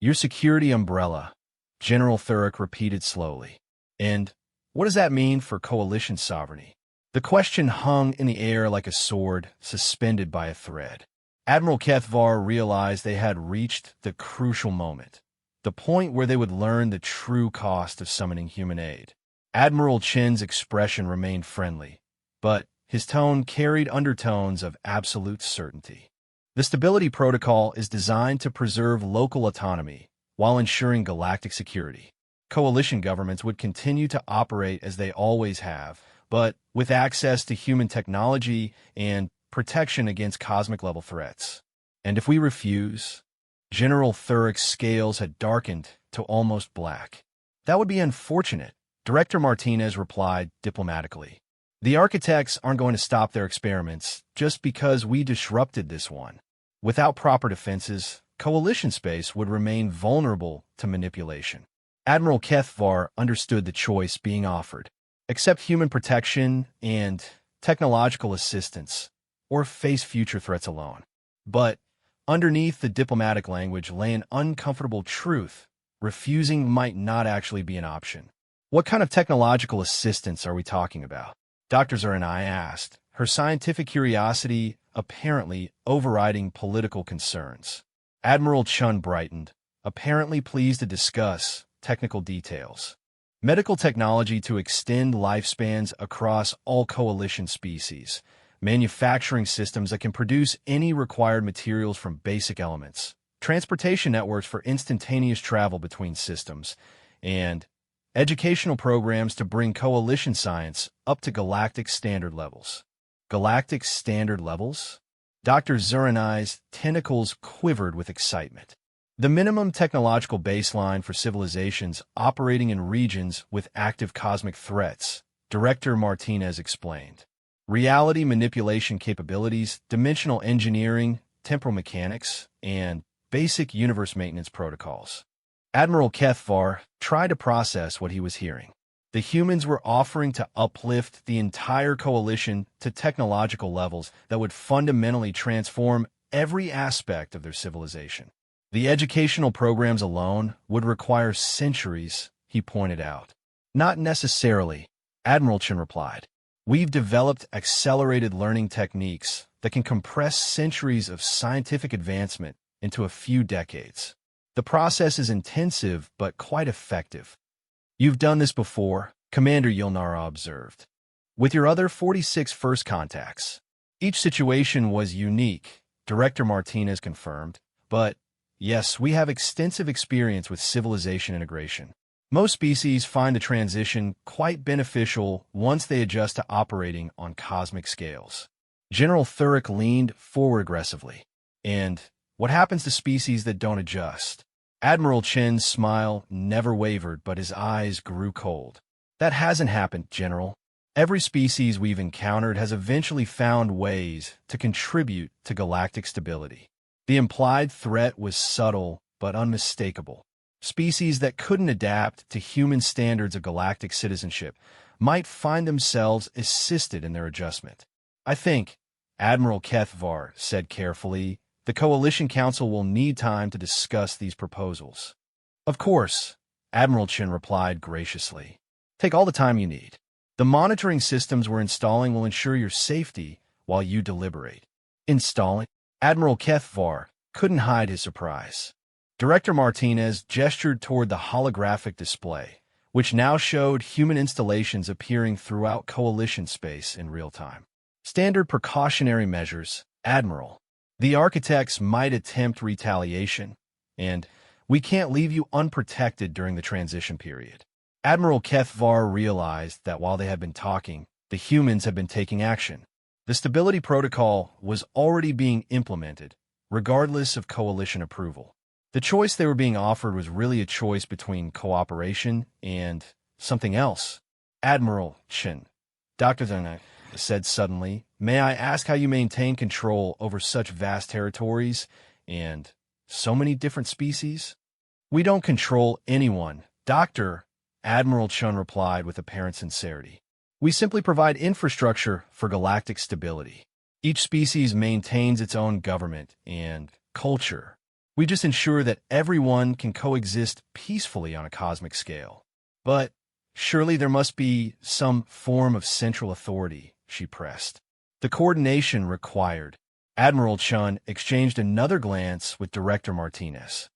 "Your security umbrella," General Thurrock repeated slowly. "And what does that mean for Coalition sovereignty?" The question hung in the air like a sword suspended by a thread. Admiral Kethvar realized they had reached the crucial moment, the point where they would learn the true cost of summoning human aid. Admiral Chen's expression remained friendly, but his tone carried undertones of absolute certainty. "The Stability Protocol is designed to preserve local autonomy while ensuring galactic security. Coalition governments would continue to operate as they always have, but with access to human technology and protection against cosmic-level threats. And if we refuse..." General Thurrock's scales had darkened to almost black. "That would be unfortunate," Director Martinez replied diplomatically. "The architects aren't going to stop their experiments just because we disrupted this one. Without proper defenses, Coalition space would remain vulnerable to manipulation." Admiral Kethvar understood the choice being offered: accept human protection and technological assistance, or face future threats alone. But underneath the diplomatic language lay an uncomfortable truth: refusing might not actually be an option. "What kind of technological assistance are we talking about?" Dr. Zuranai asked, her scientific curiosity apparently overriding political concerns. Admiral Chun brightened, apparently pleased to discuss technical details. "Medical technology to extend lifespans across all Coalition species, manufacturing systems that can produce any required materials from basic elements, transportation networks for instantaneous travel between systems, and educational programs to bring Coalition science up to galactic standard levels." Galactic standard levels? Dr. Zuranai's tentacles quivered with excitement. "The minimum technological baseline for civilizations operating in regions with active cosmic threats," Director Martinez explained. "Reality manipulation capabilities, dimensional engineering, temporal mechanics, and basic universe maintenance protocols." Admiral Kethvar tried to process what he was hearing. The humans were offering to uplift the entire Coalition to technological levels that would fundamentally transform every aspect of their civilization. The educational programs alone would require centuries, he pointed out. Not necessarily, Admiral Chen replied. We've developed accelerated learning techniques that can compress centuries of scientific advancement into a few decades. The process is intensive but quite effective. You've done this before, Commander Yilnara observed. With your other 46 first contacts. Each situation was unique, Director Martinez confirmed, but yes, we have extensive experience with civilization integration. Most species find the transition quite beneficial once they adjust to operating on cosmic scales. General Thurrock leaned forward aggressively. And what happens to species that don't adjust? Admiral Chen's smile never wavered, but his eyes grew cold. That hasn't happened, General. Every species we've encountered has eventually found ways to contribute to galactic stability. The implied threat was subtle but unmistakable. Species that couldn't adapt to human standards of galactic citizenship might find themselves assisted in their adjustment. I think, Admiral Kethvar said carefully, the Coalition Council will need time to discuss these proposals. Of course, Admiral Chen replied graciously. Take all the time you need. The monitoring systems we're installing will ensure your safety while you deliberate. Installing? Admiral Kethvar couldn't hide his surprise. Director Martinez gestured toward the holographic display, which now showed human installations appearing throughout Coalition space in real time. Standard precautionary measures, Admiral. The architects might attempt retaliation, and we can't leave you unprotected during the transition period. Admiral Kethvar realized that while they had been talking, the humans had been taking action. The stability protocol was already being implemented, regardless of Coalition approval. The choice they were being offered was really a choice between cooperation and something else. Admiral Chen, Dr. Zheng said suddenly, may I ask how you maintain control over such vast territories and so many different species? We don't control anyone, Dr. Admiral Chen replied with apparent sincerity. We simply provide infrastructure for galactic stability. Each species maintains its own government and culture. We just ensure that everyone can coexist peacefully on a cosmic scale. But surely there must be some form of central authority, she pressed. The coordination required. Admiral Chen exchanged another glance with Director Martinez.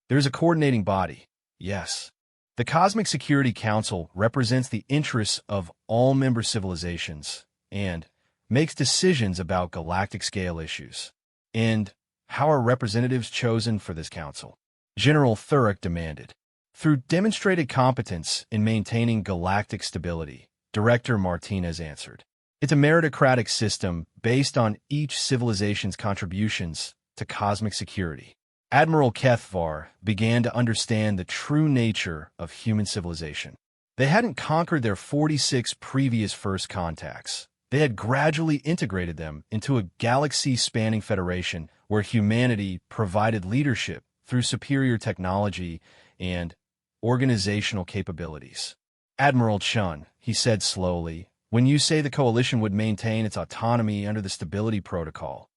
There's a coordinating body, yes. The Cosmic Security Council represents the interests of all member civilizations and makes decisions about galactic-scale issues. And how are representatives chosen for this council? General Thurrock demanded. Through demonstrated competence in maintaining galactic stability, Director Martinez answered. It's a meritocratic system based on each civilization's contributions to cosmic security. Admiral Kethvar began to understand the true nature of human civilization. They hadn't conquered their 46 previous first contacts. They had gradually integrated them into a galaxy-spanning federation where humanity provided leadership through superior technology and organizational capabilities. Admiral Chen, he said slowly, when you say the Coalition would maintain its autonomy under the Stability Protocol,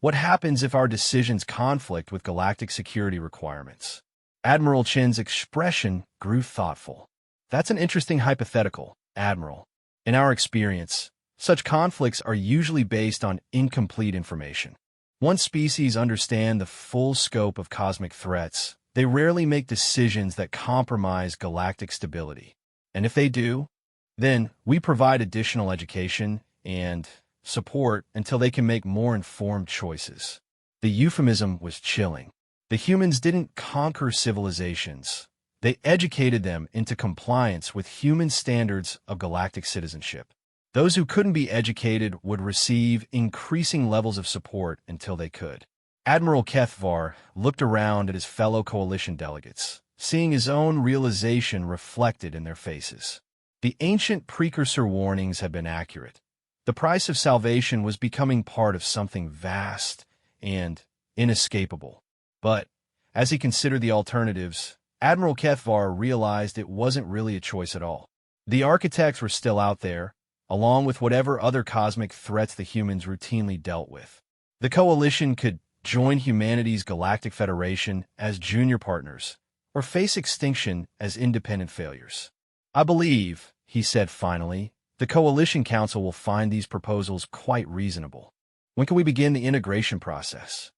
what happens if our decisions conflict with galactic security requirements? Admiral Chen's expression grew thoughtful. That's an interesting hypothetical, Admiral. In our experience, such conflicts are usually based on incomplete information. Once species understand the full scope of cosmic threats, they rarely make decisions that compromise galactic stability. And if they do, then we provide additional education and support until they can make more informed choices. The euphemism was chilling. The humans didn't conquer civilizations. They educated them into compliance with human standards of galactic citizenship. Those who couldn't be educated would receive increasing levels of support until they could. Admiral Kethvar looked around at his fellow Coalition delegates, seeing his own realization reflected in their faces. The ancient precursor warnings had been accurate. The price of salvation was becoming part of something vast and inescapable. But as he considered the alternatives, Admiral Kethvar realized it wasn't really a choice at all. The architects were still out there, along with whatever other cosmic threats the humans routinely dealt with. The Coalition could join humanity's Galactic Federation as junior partners, or face extinction as independent failures. I believe, he said finally, the Coalition Council will find these proposals quite reasonable. When can we begin the integration process?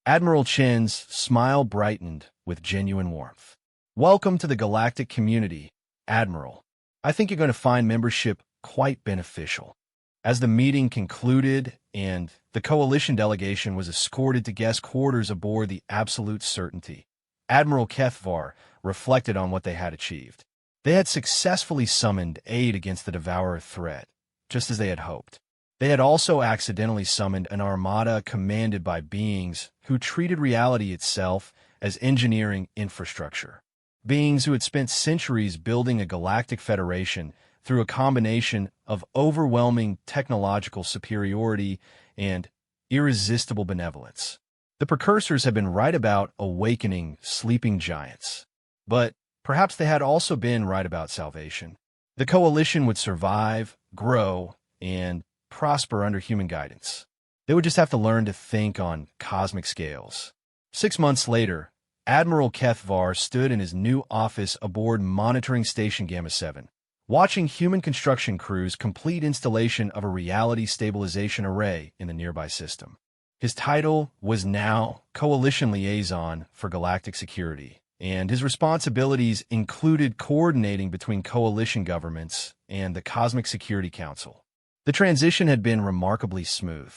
Admiral Chen's smile brightened with genuine warmth. Welcome to the Galactic community, Admiral. I think you're going to find membership quite beneficial. As the meeting concluded and the Coalition delegation was escorted to guest quarters aboard the Absolute Certainty, Admiral Kethvar reflected on what they had achieved. They had successfully summoned aid against the Devourer threat, just as they had hoped. They had also accidentally summoned an armada commanded by beings who treated reality itself as engineering infrastructure. Beings who had spent centuries building a galactic federation through a combination of overwhelming technological superiority and irresistible benevolence. The precursors had been right about awakening sleeping giants. But perhaps they had also been right about salvation. The Coalition would survive, grow, and prosper under human guidance. They would just have to learn to think on cosmic scales. 6 months later, Admiral Kethvar stood in his new office aboard Monitoring Station Gamma 7, watching human construction crews complete installation of a reality stabilization array in the nearby system. His title was now Coalition Liaison for Galactic Security, and his responsibilities included coordinating between coalition governments and the Cosmic Security Council. The transition had been remarkably smooth.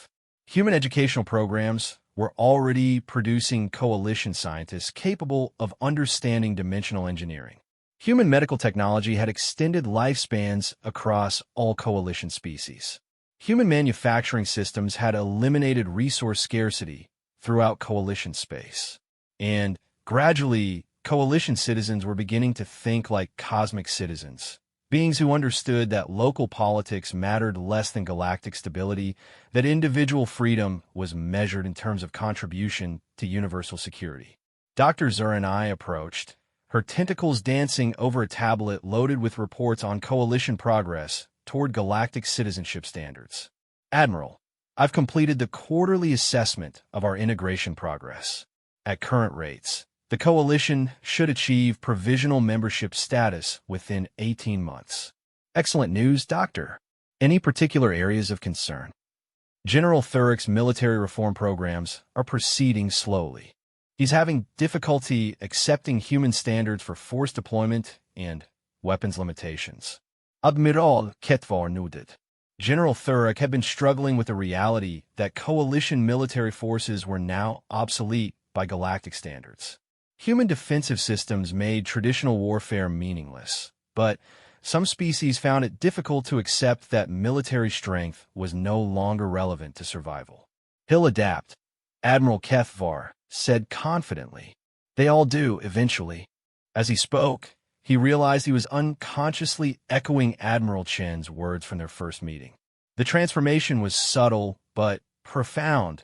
Human educational programs were already producing coalition scientists capable of understanding dimensional engineering. Human medical technology had extended lifespans across all coalition species. Human manufacturing systems had eliminated resource scarcity throughout coalition space. And gradually, coalition citizens were beginning to think like cosmic citizens, beings who understood that local politics mattered less than galactic stability, that individual freedom was measured in terms of contribution to universal security. Dr. Zur and I approached, her tentacles dancing over a tablet loaded with reports on coalition progress toward galactic citizenship standards. Admiral, I've completed the quarterly assessment of our integration progress. At current rates, the Coalition should achieve provisional membership status within 18 months. Excellent news, Doctor. Any particular areas of concern? General Thurik's military reform programs are proceeding slowly. He's having difficulty accepting human standards for force deployment and weapons limitations. Admiral Kethvar noted. General Thurik had been struggling with the reality that coalition military forces were now obsolete by galactic standards. Human defensive systems made traditional warfare meaningless, but some species found it difficult to accept that military strength was no longer relevant to survival. He'll adapt, Admiral Kethvar said confidently. They all do, eventually. As he spoke, he realized he was unconsciously echoing Admiral Chen's words from their first meeting. The transformation was subtle but profound.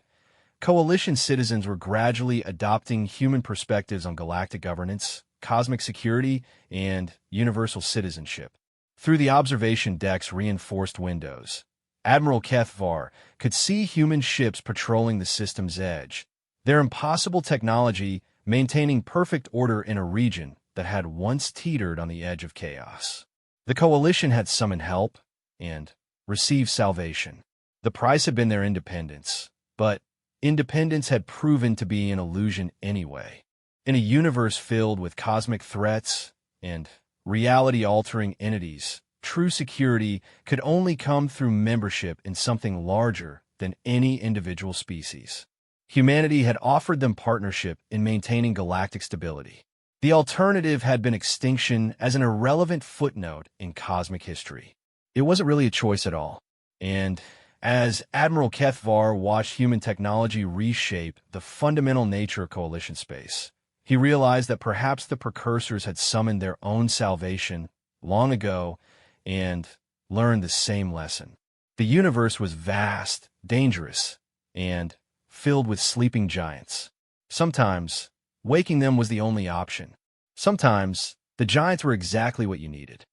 Coalition citizens were gradually adopting human perspectives on galactic governance, cosmic security, and universal citizenship. Through the observation deck's reinforced windows, Admiral Kethvar could see human ships patrolling the system's edge, their impossible technology maintaining perfect order in a region that had once teetered on the edge of chaos. The Coalition had summoned help and received salvation. The price had been their independence, but independence had proven to be an illusion anyway. In a universe filled with cosmic threats and reality-altering entities, true security could only come through membership in something larger than any individual species. Humanity had offered them partnership in maintaining galactic stability. The alternative had been extinction as an irrelevant footnote in cosmic history. It wasn't really a choice at all. And as Admiral Kethvar watched human technology reshape the fundamental nature of coalition space, he realized that perhaps the precursors had summoned their own salvation long ago and learned the same lesson. The universe was vast, dangerous, and filled with sleeping giants. Sometimes, waking them was the only option. Sometimes, the giants were exactly what you needed.